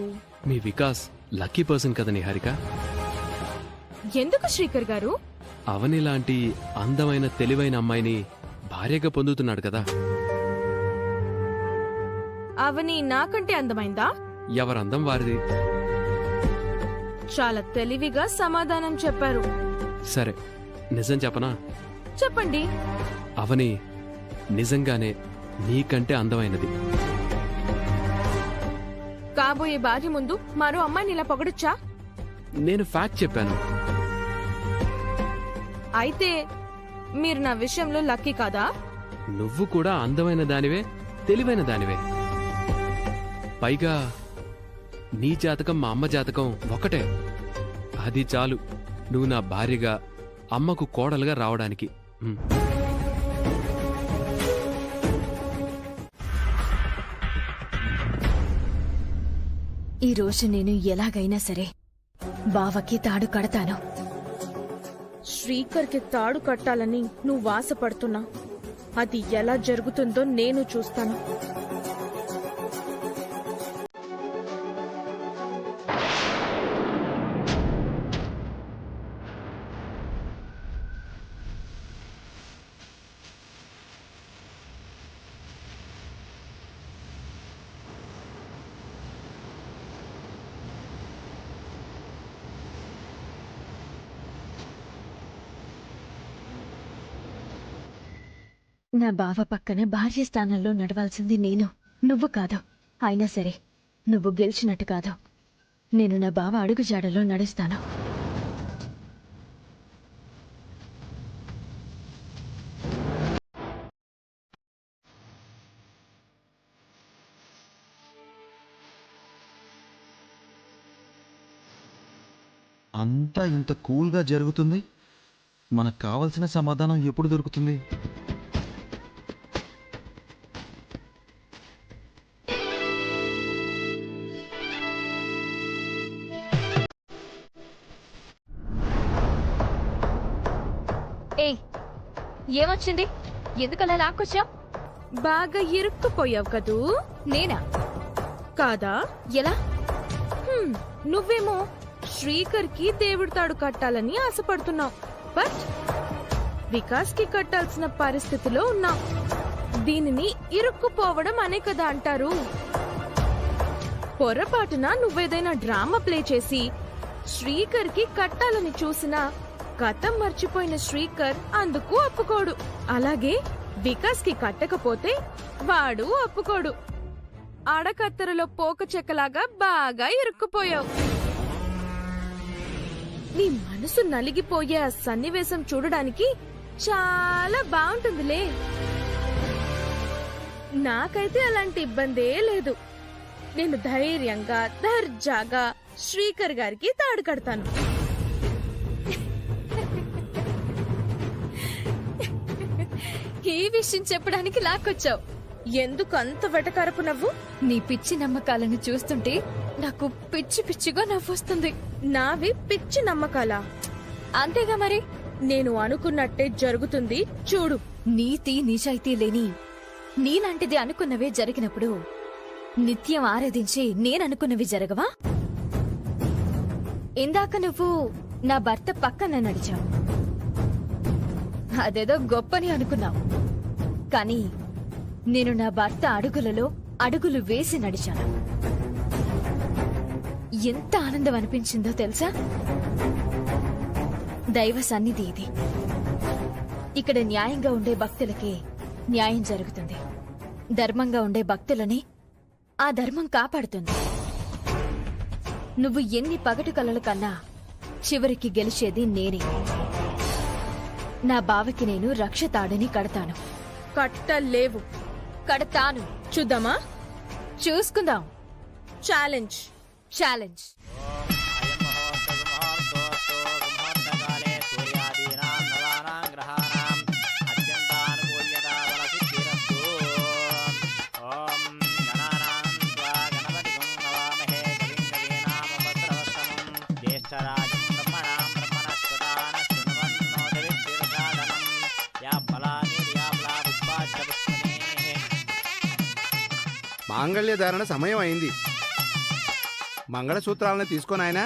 మీ వికాస్ లక్కీ పర్సన్ కదా నిహారిక. ఎందుకు శ్రీకర్ గారు? అవని లాంటి అందమైన తెలివైన అమ్మాయిని భార్యగా పొందుతున్నాడు కదా. అవని నాకంటే అందమైందా? ఎవరందం వారిది. చాలా తెలివిగా సమాధానం చెప్పారు. సరే, నిజం చెప్పనా? చెప్పండి. అవని నిజంగానే నీకంటే అందమైనది. కాబోయే భార్య ముందు మరో అమ్మాయిని ఇలా పొగడొచ్చా? నేను ఫ్యాక్ట్ చెప్పాను. అయితే మీరు నా విషయంలో లక్కీ కాదా? నువ్వు కూడా అందమైన దానివే, తెలివైన దానివే. పైగా నీ జాతకం మా అమ్మ జాతకం ఒకటే. అది చాలు నువ్వు నా భార్యగా, అమ్మకు కోడలుగా రావడానికి. ఈ రోజు నేను ఎలాగైనా సరే బావకి తాడు కడతాను. శ్రీకర్కి తాడు కట్టాలని నువ్వు వాసపడుతున్నా. అది ఎలా జరుగుతుందో నేను చూస్తాను. నా బావ పక్కన భార్య స్థానంలో నడవాల్సింది నేను, నువ్వు కాదు. అయినా సరే నువ్వు గెలిచినట్టు కాదు. నేను నా బావ అడుగుజాడలో నడుస్తాను. అంతా ఇంత కూల్గా జరుగుతుంది. మనకు కావలసిన సమాధానం ఎప్పుడు దొరుకుతుంది? ఏమొచ్చింది? ఎందుకలా లాక్కొచ్చావు? బాగా ఇరుక్కుపోయావు కదూ. నేనా? కాదా? ఎలా? నువ్వేమో శ్రీకర్కి దేవుడి తాడు కట్టాలని ఆశపడుతున్నావు. బట్ వికాస్ కి కట్టాల్సిన పరిస్థితిలో ఉన్నావు. దీనిని ఇరుక్కుపోవడం అనే కదా అంటారు. పొరపాటున నువ్వేదైనా డ్రామా ప్లే చేసి శ్రీకర్ కి కట్టాలని చూసినా గతం మర్చిపోయిన శ్రీకర్ అందుకు ఒప్పుకోడు. అలాగే వికాస్ కి కట్టకపోతే వాడు ఒప్పుకోడు. అడకత్తెరలో పోక చెక్కలాగా బాగా ఇరుక్కుపోయావు. నీ మనసు నలిగిపోయే ఆ సన్నివేశం చూడడానికి చాలా బాగుంటుందిలే. నాకైతే అలాంటి ఇబ్బందే లేదు. నేను ధైర్యంగా దర్జాగా శ్రీకర్ గారికి తాడు కడతాను. ఈ విషయం చెప్పడానికి లాక్కొచ్చావు. ఎందుకు అంత వెటకారపు నవ్వు? నీ పిచ్చి నమ్మకాలను చూస్తుంటే నాకు పిచ్చి పిచ్చిగా నవ్వొస్తుంది. నావి పిచ్చి నమ్మకాలా? అంతేగా మరి. నేను అనుకున్నట్టే జరుగుతుంది చూడు. నీతి నిజాయితీ లేని నీలాంటిది అనుకున్నవే జరిగినప్పుడు నిత్యం ఆరాధించి నేననుకున్నవి జరగవా? ఇందాక నువ్వు నా భర్త పక్కన నడిచావు. అదేదో గొప్పని అనుకున్నావు. కానీ నేను నా భర్త అడుగులలో అడుగులు వేసి నడిచాను. ఎంత ఆనందం అనిపించిందో తెలుసా? దైవ సన్నిధి ఇది. ఇక్కడ న్యాయంగా ఉండే భక్తులకే న్యాయం జరుగుతుంది. ధర్మంగా ఉండే భక్తులని ఆ ధర్మం కాపాడుతుంది. నువ్వు ఎన్ని పగటి కలలు కన్నా చివరికి గెలిచేది నేనే. నా బావకి నేను రక్షతాడని కడతాను. కట్టలేవు. కడతాను. చూద్దామా? చూసుకుందాం. ఛాలెంజ్. ఛాలెంజ్. మాంగళ్య ధారణ సమయం అయింది. మంగళసూత్రాలను తీసుకొని ఆయన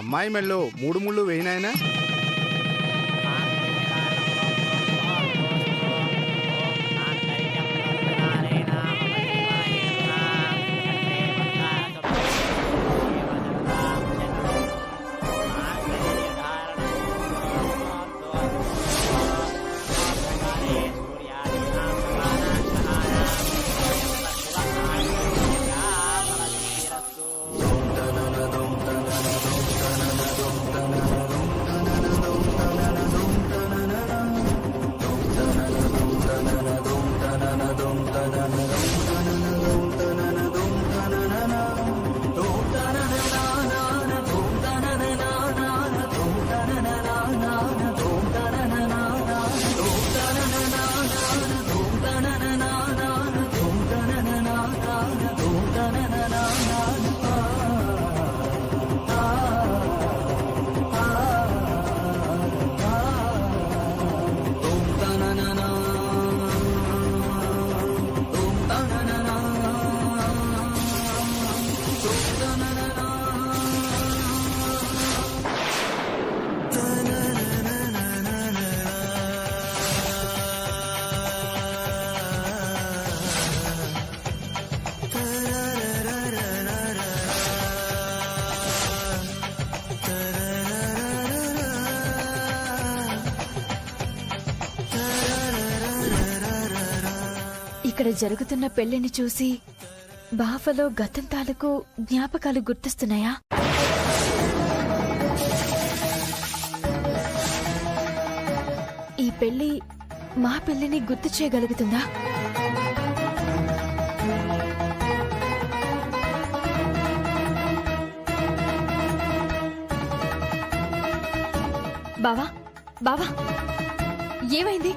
అమ్మాయి మెళ్ళో 3 ముళ్ళు వేయినాయనా. ఇక్కడ జరుగుతున్న పెళ్లిని చూసి బావలో గతం తాలూకు జ్ఞాపకాలు గుర్తొస్తున్నాయా? ఈ పెళ్లి మా పెళ్లిని గుర్తు చేయగలుగుతుందా? బావా బావా ఏమైంది?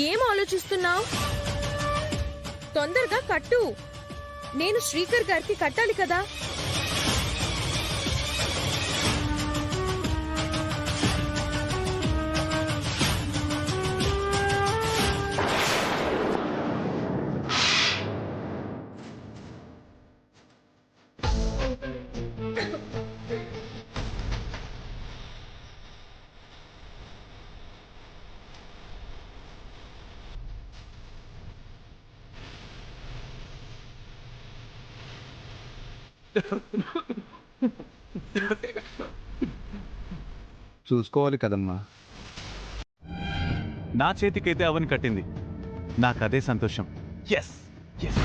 ఏం ఆలోచిస్తున్నావు? తొందరగా కట్టు. నేను శ్రీకర్ గారికి కట్టాలి కదా. చూసుకోవాలి కదమ్మా. నా చేతికైతే అవని కట్టింది, నాకదే సంతోషం. Yes yes.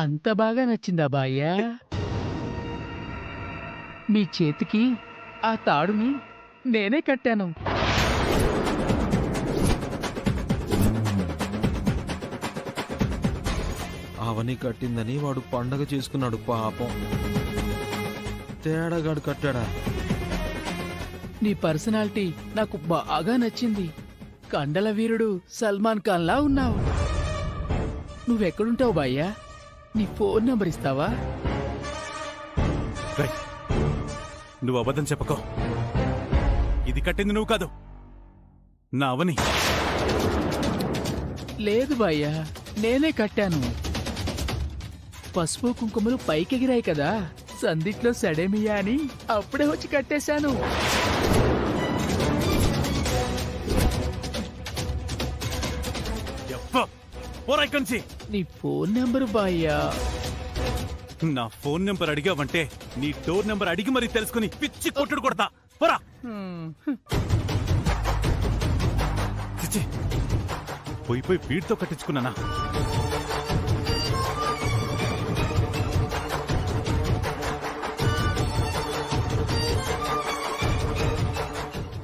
అంత బాగా నచ్చిందా బాయ్యా? మీ చేతికి ఆ తాడుని నేనే కట్టాను. అవని కట్టిందని వాడు పండగ చేసుకున్నాడు పాపం. తేడాగాడు కట్టాడా? నీ పర్సనాలిటీ నాకు బాగా నచ్చింది. కండల వీరుడు సల్మాన్ ఖాన్ లా ఉన్నావు. నువ్వెక్కడుంటావు బాయ్యా? నీ ఫోన్ నంబర్ ఇస్తావా? నువ్వు అబద్ధం చెప్పకో. ఇది కట్టింది నువ్వు కాదు, నా అవని. లేదు బాయ్యా, నేనే కట్టాను. పసుపు కుంకుమలు పైకెగిరాయి కదా, సందిట్లో సడేమియా అని అప్పుడే వచ్చి కట్టేశాను. నీ ఫోన్ నెంబర్ బాయ్యా. నా ఫోన్ నెంబర్ అడిగావంటే నీ డోర్ నెంబర్ అడిగి మరీ తెలుసుకుని పిచ్చి కొట్టుడు కొడతా. పోరా. చిచ్చి, పోయి వీటితో కట్టించుకున్నానా?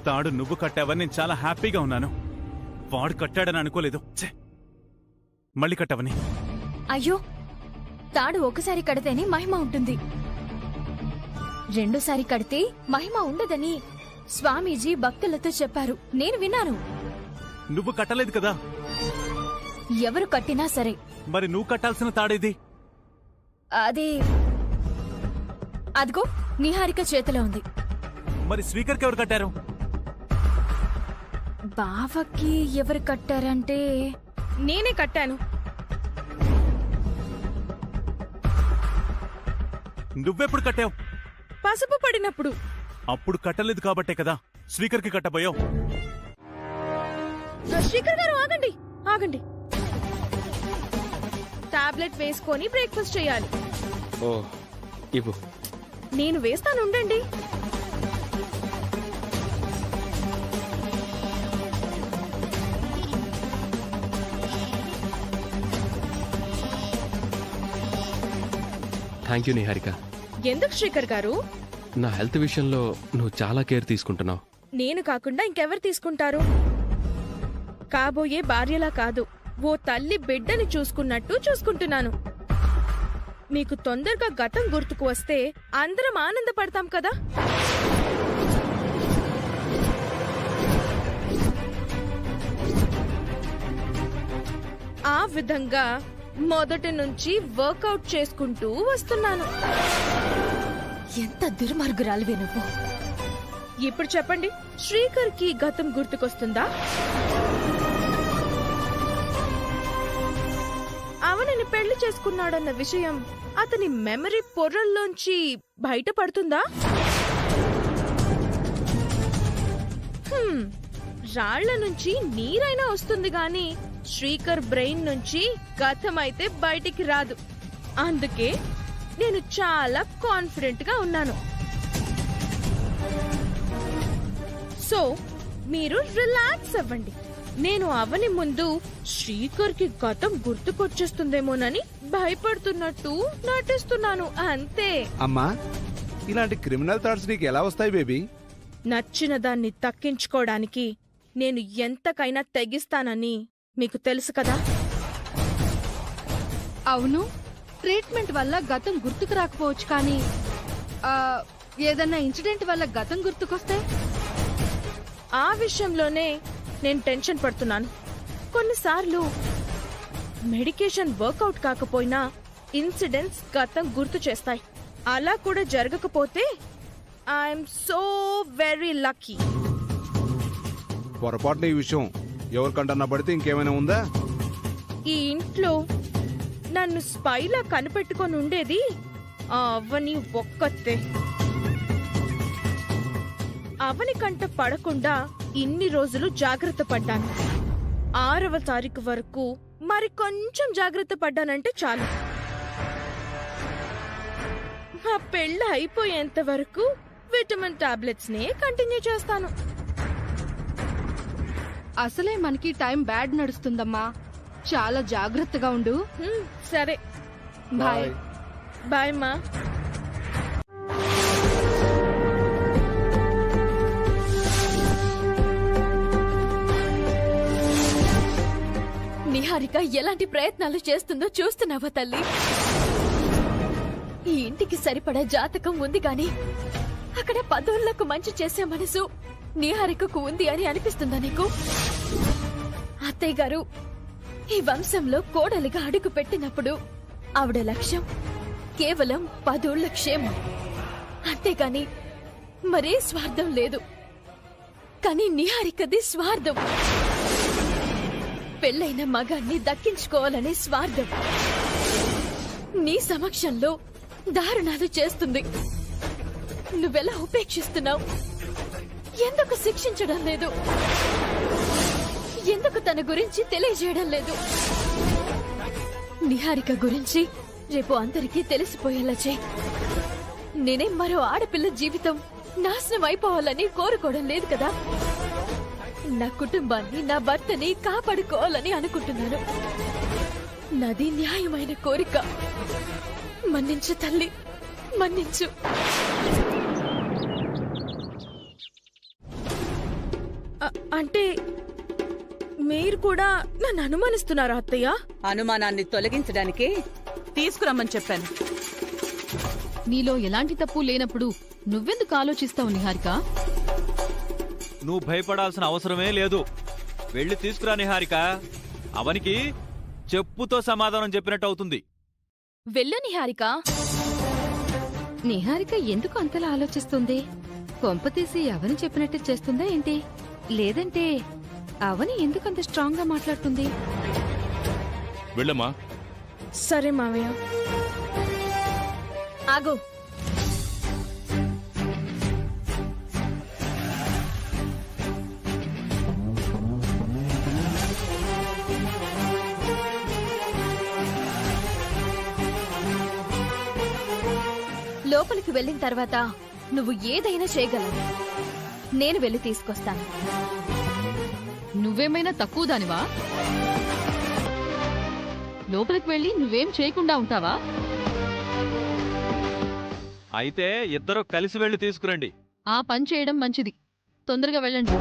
తాడు నువ్వు కట్టావని నేను చాలా హ్యాపీగా ఉన్నాను. వాడు కట్టాడని అనుకోలేదు. ఛే, మళ్ళీ కట్టావని. అయ్యో, తాడు ఒకసారి కడితేనే మహిమ ఉంటుంది, రెండోసారి కడితే మహిమ ఉండదని స్వామీజీ భక్తులతో చెప్పారు. నేను విన్నాను. నువ్వు కట్టలేదు కదా. ఎవరు కట్టినా సరే. మరి నువ్వు కట్టాల్సిన తాడేది? అదే అదిగో నిహారిక చేతిలో ఉంది. మరి స్పీకర్కి ఎవరు కట్టారు? బావకి ఎవరు కట్టారంటే నేనే కట్టాను. నువ్వెప్పుడు కట్టావు? పసుపు పడినప్పుడు. అప్పుడు కట్టలేదు కాబట్టే కదా స్పీకర్కి కట్టబోయావు. శ్రీకర్ గారు ఆగండి, ఆగండి. టాబ్లెట్ వేసుకొని బ్రేక్ఫాస్ట్ చేయాలి. ఓ, ఇవ్వు. నేను వేస్తాను, ఉండండి. Thank you Niharika. ఎందుకు శ్రీకర్ గారు? నా హెల్త్ విషయంలో నువ్వు చాలా కేర్ తీసుకుంటున్నావు. నేను కాకుండా ఇంకెవరు తీసుకుంటారు? కాబోయే భార్యలా కాదు, ఓ తల్లి బిడ్డని చూసుకున్నట్టు చూసుకుంటున్నాను. మీకు తొందరగా గతం గుర్తుకు వస్తే అందరం ఆనందపడతాం కదా. ఆ విధంగా మొదటి నుంచి వర్కౌట్ చేసుకుంటూ వస్తున్నాను. ఎంత దుర్మార్గురాలివే నువ్వు. ఇప్పుడు చెప్పండి, శ్రీకర్ కి గతం గుర్తుకొస్తుందా? అవనిని పెళ్లి చేసుకున్నాడన్న విషయం అతని మెమరీ పొరల్లోంచి బయటపడుతుందా? రాళ్ల నుంచి నీరైనా వస్తుంది గాని శ్రీకర్ బ్రెయిన్ నుంచి గతం అయితే బయటికి రాదు. అందుకే నేను చాలా కాన్ఫిడెంట్ గా ఉన్నాను. సో మీరు రిలాక్స్ అవ్వండి. నేను అవని ముందు శ్రీకర్ కి గతం గుర్తుకొచ్చేస్తుందేమోనని భయపడుతున్నట్టు నటిస్తున్నాను అంతే. అమ్మా, ఇలాంటి క్రిమినల్ థాట్స్ నీకు ఎలా వస్తాయి బేబీ? నచ్చిన దాన్ని తక్కించుకోవడానికి నేను ఎంతకైనా తెగిస్తానని మీకు తెలుసు కదా. అవును, ట్రీట్మెంట్ వల్ల గతం గుర్తుకు రాకపోవచ్చు, కానీ ఏదన్నా ఇన్సిడెంట్ వల్ల గతం గుర్తుకొస్తే ఆ విషయంలోనే నేను టెన్షన్ పడుతున్నాను. కొన్నిసార్లు మెడికేషన్ వర్కౌట్ కాకపోయినా ఇన్సిడెంట్స్ గతం గుర్తు చేస్తాయి. అలా కూడా జరగకపోతే ఐఎమ్ సో వెరీ లక్కీ. పొరపాటున ఈ విషయం ఎవరికంటన్నా పడితే ఇంకేమైనా ఉందా? ఈ ఇంట్లో నన్ను స్పైలా కనిపెట్టుకొని ఉండేది ఆ అవ్వని ఒక్కతే. అవని కంట పడకుండా ఇన్ని రోజులు జాగ్రత్త పడ్డాను. 6వ తారీఖు వరకు మరి కొంచెం జాగ్రత్త పడ్డానంటే చాలు. మా పెళ్ళి అయిపోయేంత వరకు విటమిన్ టాబ్లెట్స్ నే కంటిన్యూ చేస్తాను. అసలే మనకి టైం బ్యాడ్ నడుస్తుందమ్మా, చాలా జాగ్రత్తగా ఉండు. సరే, బాయ్. బాయ్ మా. నిహారిక ఎలాంటి ప్రయత్నాలు చేస్తుందో చూస్తున్నావా తల్లి? ఈ ఇంటికి సరిపడా జాతకం ఉంది గాని అక్కడ పదవులకు మంచి చేసే మనసు నిహారికకు ఉంది అని అనిపిస్తుందా నీకు? అత్తయ్య గారు ఈ వంశంలో కోడలిగా అడుగు పెట్టినప్పుడు ఆవిడ లక్ష్యం కేవలం 10 ఊళ్ళ క్షేమం, అంతేగాని మరే స్వార్థం లేదు. కానీ నిహారికది స్వార్థం. పెళ్ళైన మగాన్ని దక్కించుకోవాలనే స్వార్థం. నీ సమక్షంలో దారుణాలు చేస్తుంది. నువ్వెలా ఉపేక్షిస్తున్నావు? ఎందుకు శిక్షించడం లేదు? ఎందుకు తన గురించి తెలియజేయడం లేదు? నిహారిక గురించి రేపు అందరికీ తెలిసిపోయేలా చేయి. నేనే మరో ఆడపిల్ల జీవితం నాశనం అయిపోవాలని కోరుకోవడం లేదు కదా. నా కుటుంబాన్ని, నా భర్తని కాపాడుకోవాలని అనుకుంటున్నాను. నాది న్యాయమైన కోరిక. మన్నించు తల్లి, మన్నించు. అంటే మీరు కూడా నన్ను అనుమానిస్తున్నారా అత్తయ్య? అనుమానాన్ని తొలగించడానికి తీసుకురమ్మని చెప్పాను. నీలో ఎలాంటి తప్పు లేనప్పుడు నువ్వెందుకు ఆలోచిస్తావు నిహారిక? నువ్వు భయపడాల్సిన అవసరమే లేదు. వెళ్ళి తీసుకురా నిహారిక. అవనికి చెప్పుతో సమాధానం చెప్పినట్టు అవుతుంది. వెళ్ళు నిహారిక. నిహారిక ఎందుకు అంతలా ఆలోచిస్తుంది? కొంపతీసి అవని చెప్పినట్టు చేస్తుందా ఏంటి? లేదంటే అవని ఎందుకు అంత స్ట్రాంగ్ గా మాట్లాడుతుంది? వెళ్ళమ్మా. సరే మావయ్య. ఆగు. లోపలికి వెళ్ళిన తర్వాత నువ్వు ఏదైనా చేయగలవు. నేను వెళ్ళి తీసుకొస్తాను. నువ్వేమైనా తక్కువ దానివా? లోపలికి వెళ్ళి నువ్వేం చేయకుండా ఉంటావా? అయితే ఇద్దరు కలిసి వెళ్ళి తీసుకురండి. ఆ పని చేయడం మంచిది. తొందరగా వెళ్ళండి.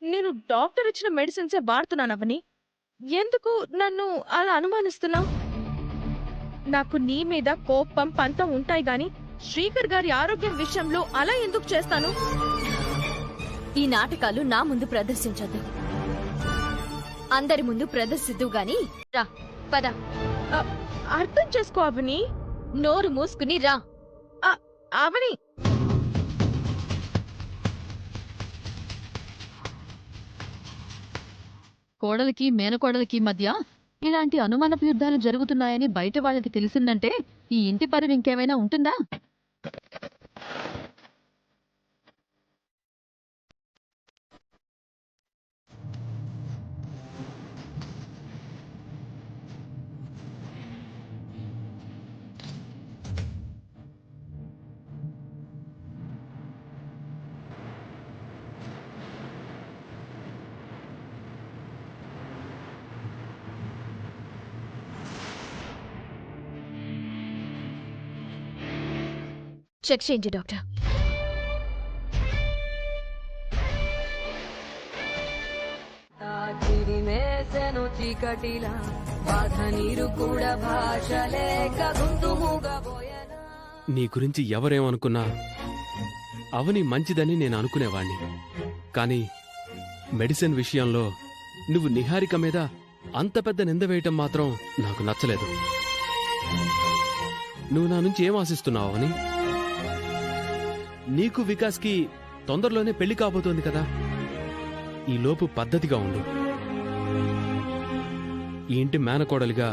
నేను డాక్టర్ ఇచ్చిన మెడిసిన్సే వాడుతున్నానవని. ఎందుకు నన్ను అలా అనుమానిస్తున్నావు? నాకు నీ మీద కోపం, పంతం ఉంటాయి గాని శ్రీకర్ గారి ఆరోగ్యం విషయంలో అలా ఎందుకు చేస్తాను? ఈ నాటకాలు నా ముందు ప్రదర్శించొద్దు. అందరి ముందు ప్రదర్శిద్దు గాని రా, పద. అర్థం చేసుకో అవని. నోరు మూసుకుని రా. అవని, కోడలికి మేనకోడలికి మధ్య ఇలాంటి అనుమానపు యుద్ధాలు జరుగుతున్నాయని బయట వాళ్ళకి తెలిసిందంటే ఈ ఇంటి పరువు ఇంకేమైనా ఉంటుందా? చెక్ చేయండి డాక్టర్. నీ గురించి ఎవరేమనుకున్నా అవని మంచిదని నేను అనుకునేవాణ్ణి. కానీ మెడిసిన్ విషయంలో నువ్వు నిహారిక మీద అంత పెద్ద నింద వేయటం మాత్రం నాకు నచ్చలేదు. నువ్వు నా నుంచి ఏం ఆశిస్తున్నావు అవని? నీకు వికాస్కి తొందరలోనే పెళ్లి కాబోతోంది కదా. ఈలోపు పద్ధతిగా ఉండు. ఈ ఇంటి మేనకోడలిగా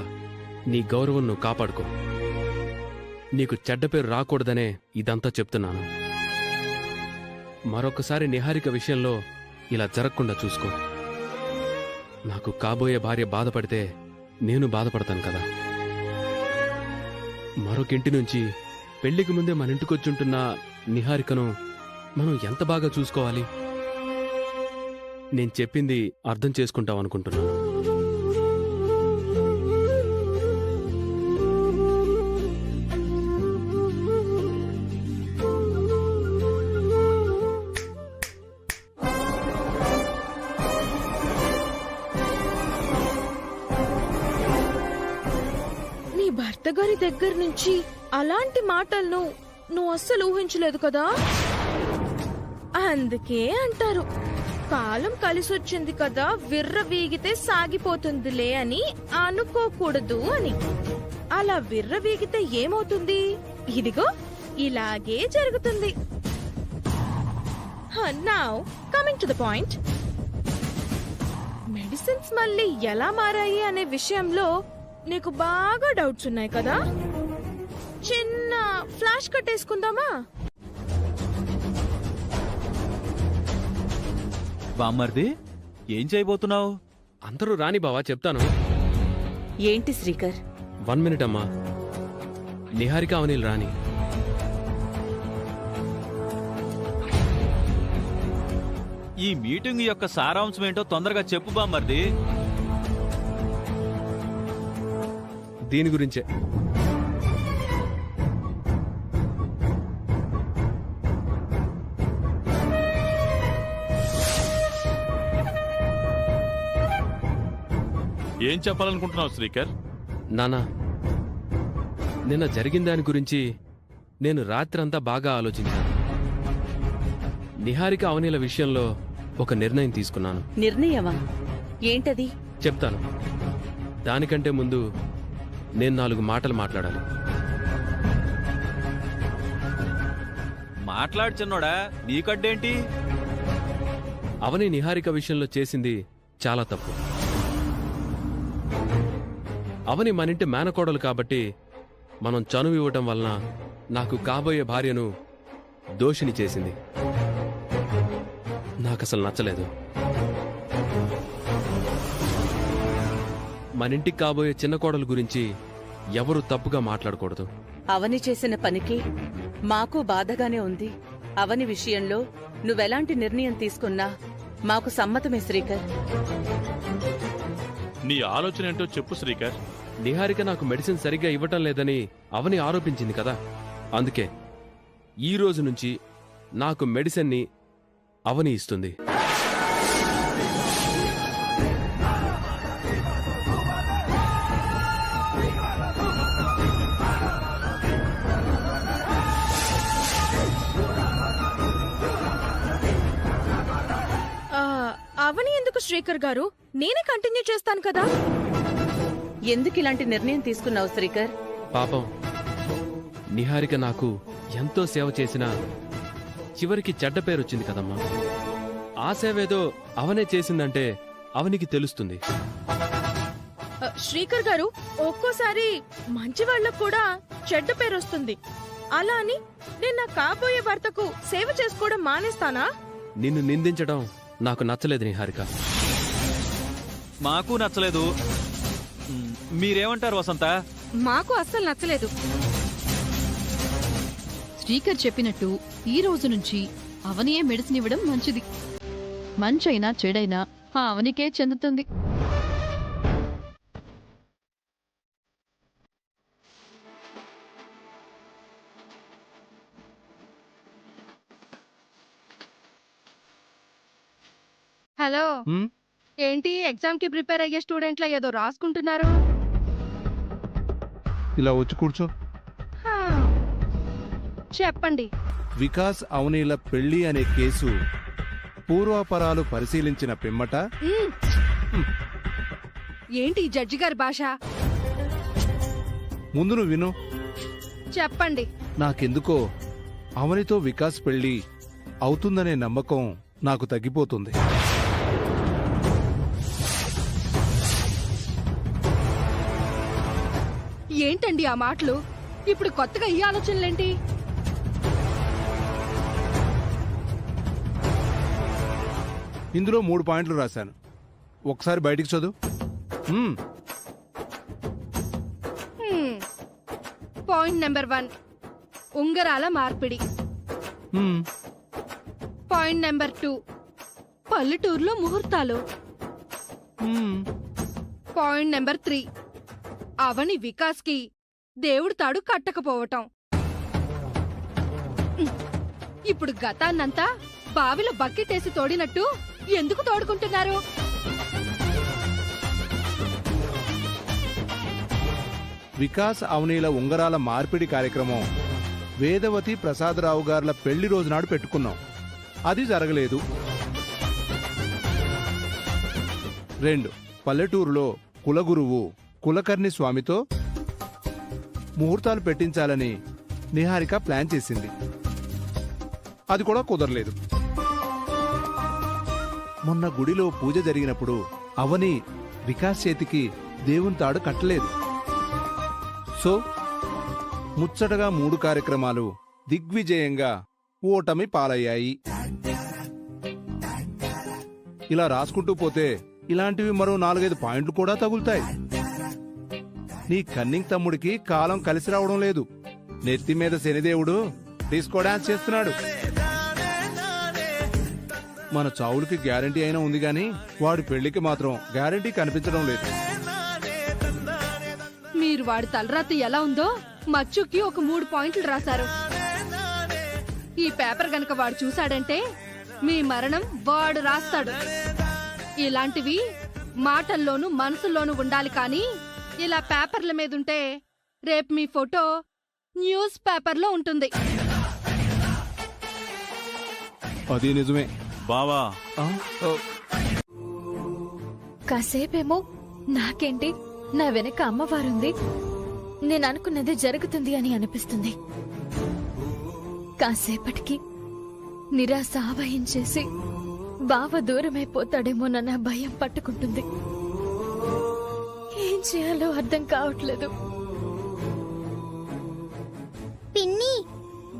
నీ గౌరవం నువ్వు కాపాడుకో. నీకు చెడ్డ పేరు రాకూడదనే ఇదంతా చెప్తున్నాను. మరొకసారి నిహారిక విషయంలో ఇలా జరగకుండా చూసుకో. నాకు కాబోయే భార్య బాధపడితే నేను బాధపడతాను కదా. మరొకింటి నుంచి పెళ్లికి ముందే మన ఇంటికొచ్చుంటున్న నిహారికను మనం ఎంత బాగా చూసుకోవాలి? నేను చెప్పింది అర్థం చేసుకుంటావు అనుకుంటున్నాను. నీ భర్త గారి దగ్గర నుంచి అలాంటి మాటలను నువ్వు అస్సలు ఊహించలేదు కదా. అందుకే అంటారు కాలం కలిసొచ్చింది కదా, విర్ర వీగితే సాగిపోతుందిలే అని అనుకోకూడదు అని. అలా విర్ర వీగితే ఏమవుతుంది? ఇదిగో ఇలాగే జరుగుతుంది. Now coming to the point, medicines మళ్ళీ ఎలా మారాయి అనే విషయంలో నీకు బాగా డౌట్స్ ఉన్నాయి కదా. చిన్న ఫ్లాష్ కట్టేసుకుందామా? బామ్మర్ది ఏం చేయబోతున్నావు? అందరూ రాని బావా, చెప్తాను. ఏంటి శ్రీకర్? 1 మినిట్ అమ్మా. నిహారిక అవనీల్ రాని. ఈ మీటింగ్ యొక్క సారాంశం ఏంటో తొందరగా చెప్పు బామ్మర్ది. దీని గురించే. ఏం చెప్పాలనుకుంటున్నావు శ్రీకర్? నానా, నిన్న జరిగిన దాని గురించి నేను రాత్రంతా బాగా ఆలోచించాను. నిహారిక అవనీల విషయంలో ఒక నిర్ణయం తీసుకున్నాను. నిర్ణయమా? ఏంటది? చెప్తాను. దానికంటే ముందు నేను 4 మాటలు మాట్లాడాలి. మాట్లాడు చిన్నోడా, నీకడ్డేంటి? అవని నిహారిక విషయంలో చేసింది చాలా తప్పు. అవని మనింటి మేనకోడలు కాబట్టి మనం చనువు ఇవ్వటం వలన నాకు కాబోయే భార్యను దోషిని చేసింది. నాకసలు నచ్చలేదు. మనింటికి కాబోయే చిన్న కోడలు గురించి ఎవరూ తప్పుగా మాట్లాడకూడదు. అవని చేసిన పనికి మాకు బాధగానే ఉంది. అవని విషయంలో నువ్వెలాంటి నిర్ణయం తీసుకున్నా మాకు సమ్మతమే శ్రీకర్. నీ ఆలోచన ఏంటో చెప్పు శ్రీకర్. నిహారిక నాకు మెడిసిన్ సరిగ్గా ఇవ్వటం లేదని అవని ఆరోపించింది కదా. అందుకే ఈ రోజు నుంచి నాకు మెడిసిన్ని అవని ఇస్తుంది. అవని ఎందుకు శ్రీకర్ గారు? నేనే కంటిన్యూ చేస్తాను కదా. ఎందుకు ఇలాంటి నిర్ణయం తీసుకున్నావు శ్రీకర్? పాపం నిహారిక నాకు ఎంతో సేవ చేసినా చివరికి చెడ్డ పేరొచ్చింది కదమ్మా. ఆ సేవేదో అవనే చేసిందంటే అవనికి తెలుస్తుంది. శ్రీకర్ గారు, ఒక్కోసారి మంచి వాళ్ళకు కూడా చెడ్డ పేరు వస్తుంది. అలా అని నేను నా కాబోయే భర్తకు సేవ చేసుకోవడం మానేస్తానా? నిన్ను నిందించడం నాకు నచ్చలేదు నిహారిక. మాకు నచ్చలేదు. మీరేమంటారు వసంత? మాకు అస్సలు నచ్చలేదు. శ్రీకర్ చెప్పినట్టు ఈ రోజు నుంచి అవనియే మెడిసిన్ ఇవ్వడం మంచిది. మంచైనా చెడైనా ఆ అవనికే చెందుతుంది. హలో, ఏంటి ఎగ్జామ్ కి ప్రిపేర్ అయ్యే స్టూడెంట్ల ఏదో రాసుకుంటున్నారు? ఇలా వచ్చి కూర్చో. చెప్పండి. వికాస్ అవనీల పెళ్లి అనే కేసు పూర్వాపరాలు పరిశీలించిన పిమ్మట ఏంటి ఈ జడ్జి గారి భాష? ముందు నువ్వు విను. చెప్పండి. నాకెందుకో అవనితో వికాస్ పెళ్లి అవుతుందనే నమ్మకం నాకు తగ్గిపోతుంది. ఏంటండి ఆ మాటలు? ఇప్పుడు కొత్తగా ఈ ఆలోచనలేంటి? ఇందులో 3 పాయింట్లు రాశాను. ఒకసారి బయటికి చదువు. పాయింట్ నెంబర్ 1, ఉంగరాల మార్పిడి. పాయింట్ నెంబర్ 2, పల్లెటూరులో ముహూర్తాలు. పాయింట్ నెంబర్ 3, అవని వికాస్ కి దేవుడు తాడు కట్టకపోవటం. ఇప్పుడు గతాన్నంతా బావిలో బకెటేసి తోడినట్టు ఎందుకు తోడుకుంటున్నారు? వికాస్ అవనీల ఉంగరాల మార్పిడి కార్యక్రమం వేదవతి ప్రసాదరావు గార్ల పెళ్లి రోజునాడు పెట్టుకున్నాం. అది జరగలేదు. 2 పల్లెటూరులో కులగురువు కులకర్ణి స్వామితో ముహూర్తాలు పెట్టించాలని నిహారిక ప్లాన్ చేసింది. అది కూడా కుదరలేదు. మొన్న గుడిలో పూజ జరిగినప్పుడు అవని వికాస్ చేతికి దేవుని తాడు కట్టలేదు. సో ముచ్చటగా 3 కార్యక్రమాలు దిగ్విజయంగా ఓటమి పాలయ్యాయి. ఇలా రాసుకుంటూ పోతే ఇలాంటివి మరో 4-5 పాయింట్లు కూడా తగులుతాయి. నీ కన్నింగ్ తమ్ముడికి కాలం కలిసి రావడం లేదు. నెత్తి మీద శనిదేవుడు డిస్కో డాన్స్ చేస్తున్నాడు. మన చావులకి గ్యారంటీ అయినా ఉంది గాని వాడి పెళ్లికి మాత్రం గ్యారంటీ కనిపించడం లేదు. మీరు వాడి తలరాత ఎలా ఉందో మచ్చుకి ఒక 3 పాయింట్లు రాశారు. ఈ పేపర్ గనక వాడు చూశాడంటే మీ మరణం వాడు రాస్తాడు. ఇలాంటివి మాటల్లోనూ మనసులోనూ ఉండాలి కానీ ఇలా పేపర్ల మీదుంటే రేపు మీ ఫోటో న్యూస్ పేపర్లో ఉంటుంది. అది నిజమే బావా. కాసేపేమో నాకేంటి నా వెనక అమ్మవారుంది, నేను అనుకున్నది జరుగుతుంది అని అనిపిస్తుంది. కాసేపటికి నిరాశ ఆవహించేసి బావ దూరమైపోతాడేమోనన్న భయం పట్టుకుంటుంది. ఏం చేయాలో అర్థం కావట్లేదు. పిన్ని,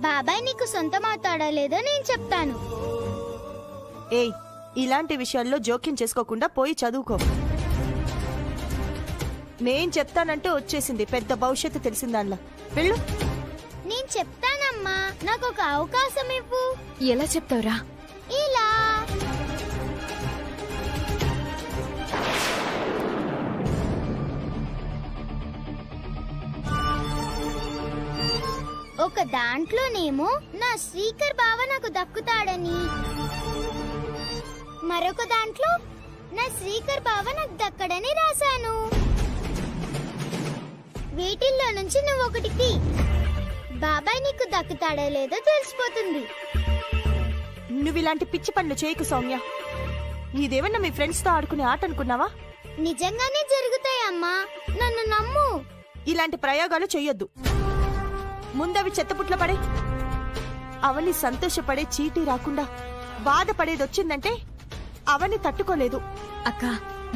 బాబాయ్ నీకు సొంతమవుతాడా లేదో నేను చెప్తాను. ఏయ్, ఇలాంటి విషయాల్లో జోక్యం చేసుకోకుండా పోయి చదువుకో. నేను చెప్తానంటే వచ్చేసింది పెద్ద భవిష్యత్తు తెలిసిన దానిలా. వెళ్ళు. నేను చెప్తానమ్మా, నాకు ఒక అవకాశం ఇవ్వు. ఎలా చెప్తావురా? ఇలా. ఒక దాంట్లోనేమో నా శ్రీకర్ బావ నాకు దక్కుతాడని, మరొక దాంట్లో నా శ్రీకర్ బావ నాకు దక్కడని రాశాను. వీటిల్లో నుంచి నువ్వు ఒకటి తీ. బాబాయ్ నీకు దక్కుతాడో లేదో తెలిసిపోతుంది. నువ్వు ఇలాంటి పిచ్చి పనులు చేయకు సౌమ్య. ఇదేమన్నా మీ ఫ్రెండ్స్ తో ఆడుకునే ఆట అనుకున్నావా? నిజంగానే జరుగుతాయమ్మా, నన్ను నమ్ము. ఇలాంటి ప్రయోగాలు చెయ్యొద్దు. ముందవి చెత్తపుట్ల పడే. అవని సంతోషపడే చీటీ రాకుండా బాధపడేదొచ్చిందంటే అవని తట్టుకోలేదు. అక్క,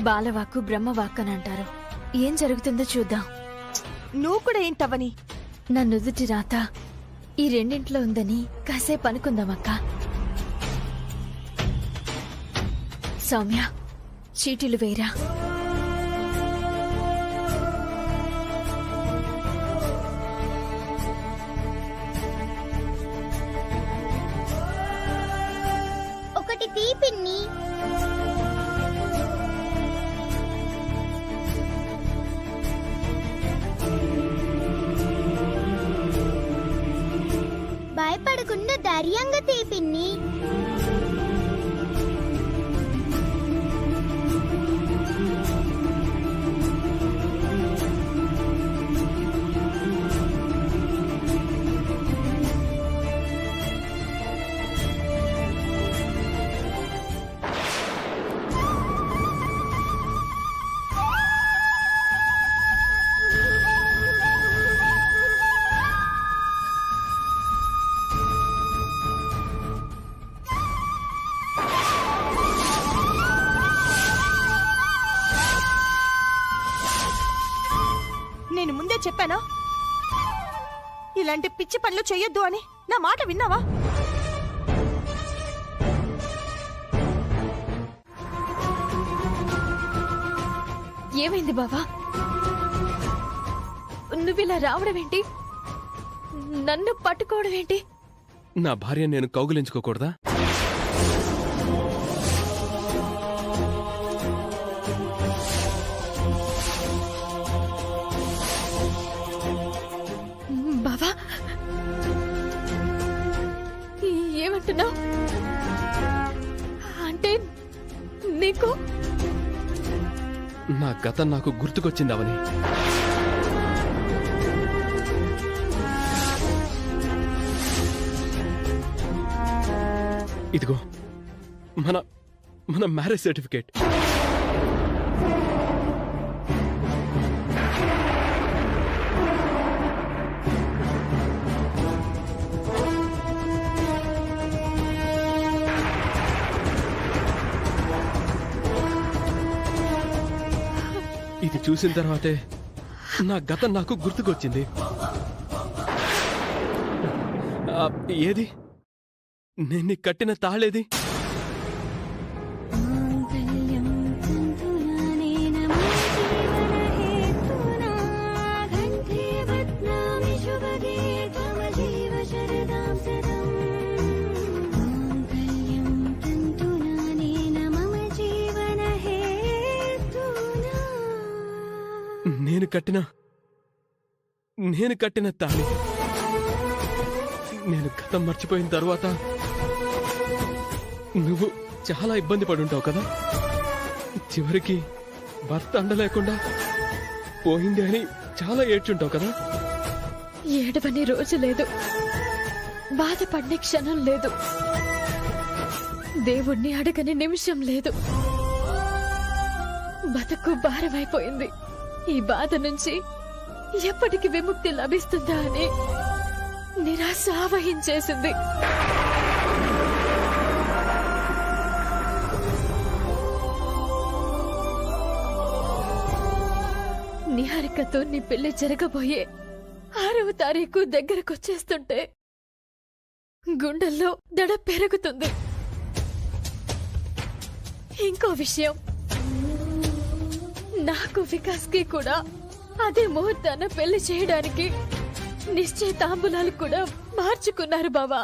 బాలవాక్కు బ్రహ్మవాక్ అని అంటారు. ఏం జరుగుతుందో చూద్దాం. నువ్వు కూడా ఏంటవని? నా నుదుటి రాత ఈ రెండింట్లో ఉందని కాసేపు అనుకుందామక్క. సౌమ్య, చీటీలు వేరా. ఒకటి తీ పిన్ని. భయపడకుండా ధైర్యంగా తీ పిన్ని. నేను ముందే చెప్పానా ఇలాంటి పిచ్చి పనులు చెయ్యొద్దు అని? నా మాట విన్నావా? ఏమైంది బావా? నువ్విలా రావడం ఏంటి? నన్ను పట్టుకోవడం ఏంటి? నా భార్య నేను కౌగిలించుకోకూడదా? బావా, ఏమంటున్నావు? అంటే నీకు నా గతం నాకు గుర్తుకొచ్చింది అవని. ఇదిగో మన మన మ్యారేజ్ సర్టిఫికేట్. ఇది చూసిన తర్వాతే నా గతం నాకు గుర్తుకొచ్చింది. ఏది నేను నీకు కట్టిన తాళేది? నేను కట్టిన తాళి. నేను గతం మర్చిపోయిన తర్వాత నువ్వు చాలా ఇబ్బంది పడుంటావు కదా. చివరికి భర్త అండలేకుండా పోయింది అని చాలా ఏడ్చుంటావు కదా. ఏడవని రోజు లేదు, బాధపడే క్షణం లేదు, దేవుణ్ణి అడగని నిమిషం లేదు. బతుకు భారమైపోయింది. ఈ బాధ నుంచి ఎప్పటికి విముక్తి లభిస్తుందా అని నిరాశ ఆవహించేసింది. నిహారికతో నీ పెళ్లి జరగబోయే 6వ తారీఖు దగ్గరకొచ్చేస్తుంటే గుండెల్లో దడ పెరుగుతుంది. ఇంకో విషయం, నాకు వికాస్కి కూడా అదే ముహూర్తాన పెళ్లి చేయడానికి నిశ్చయితాంబులాలు కూడా మార్చుకున్నారు బావా.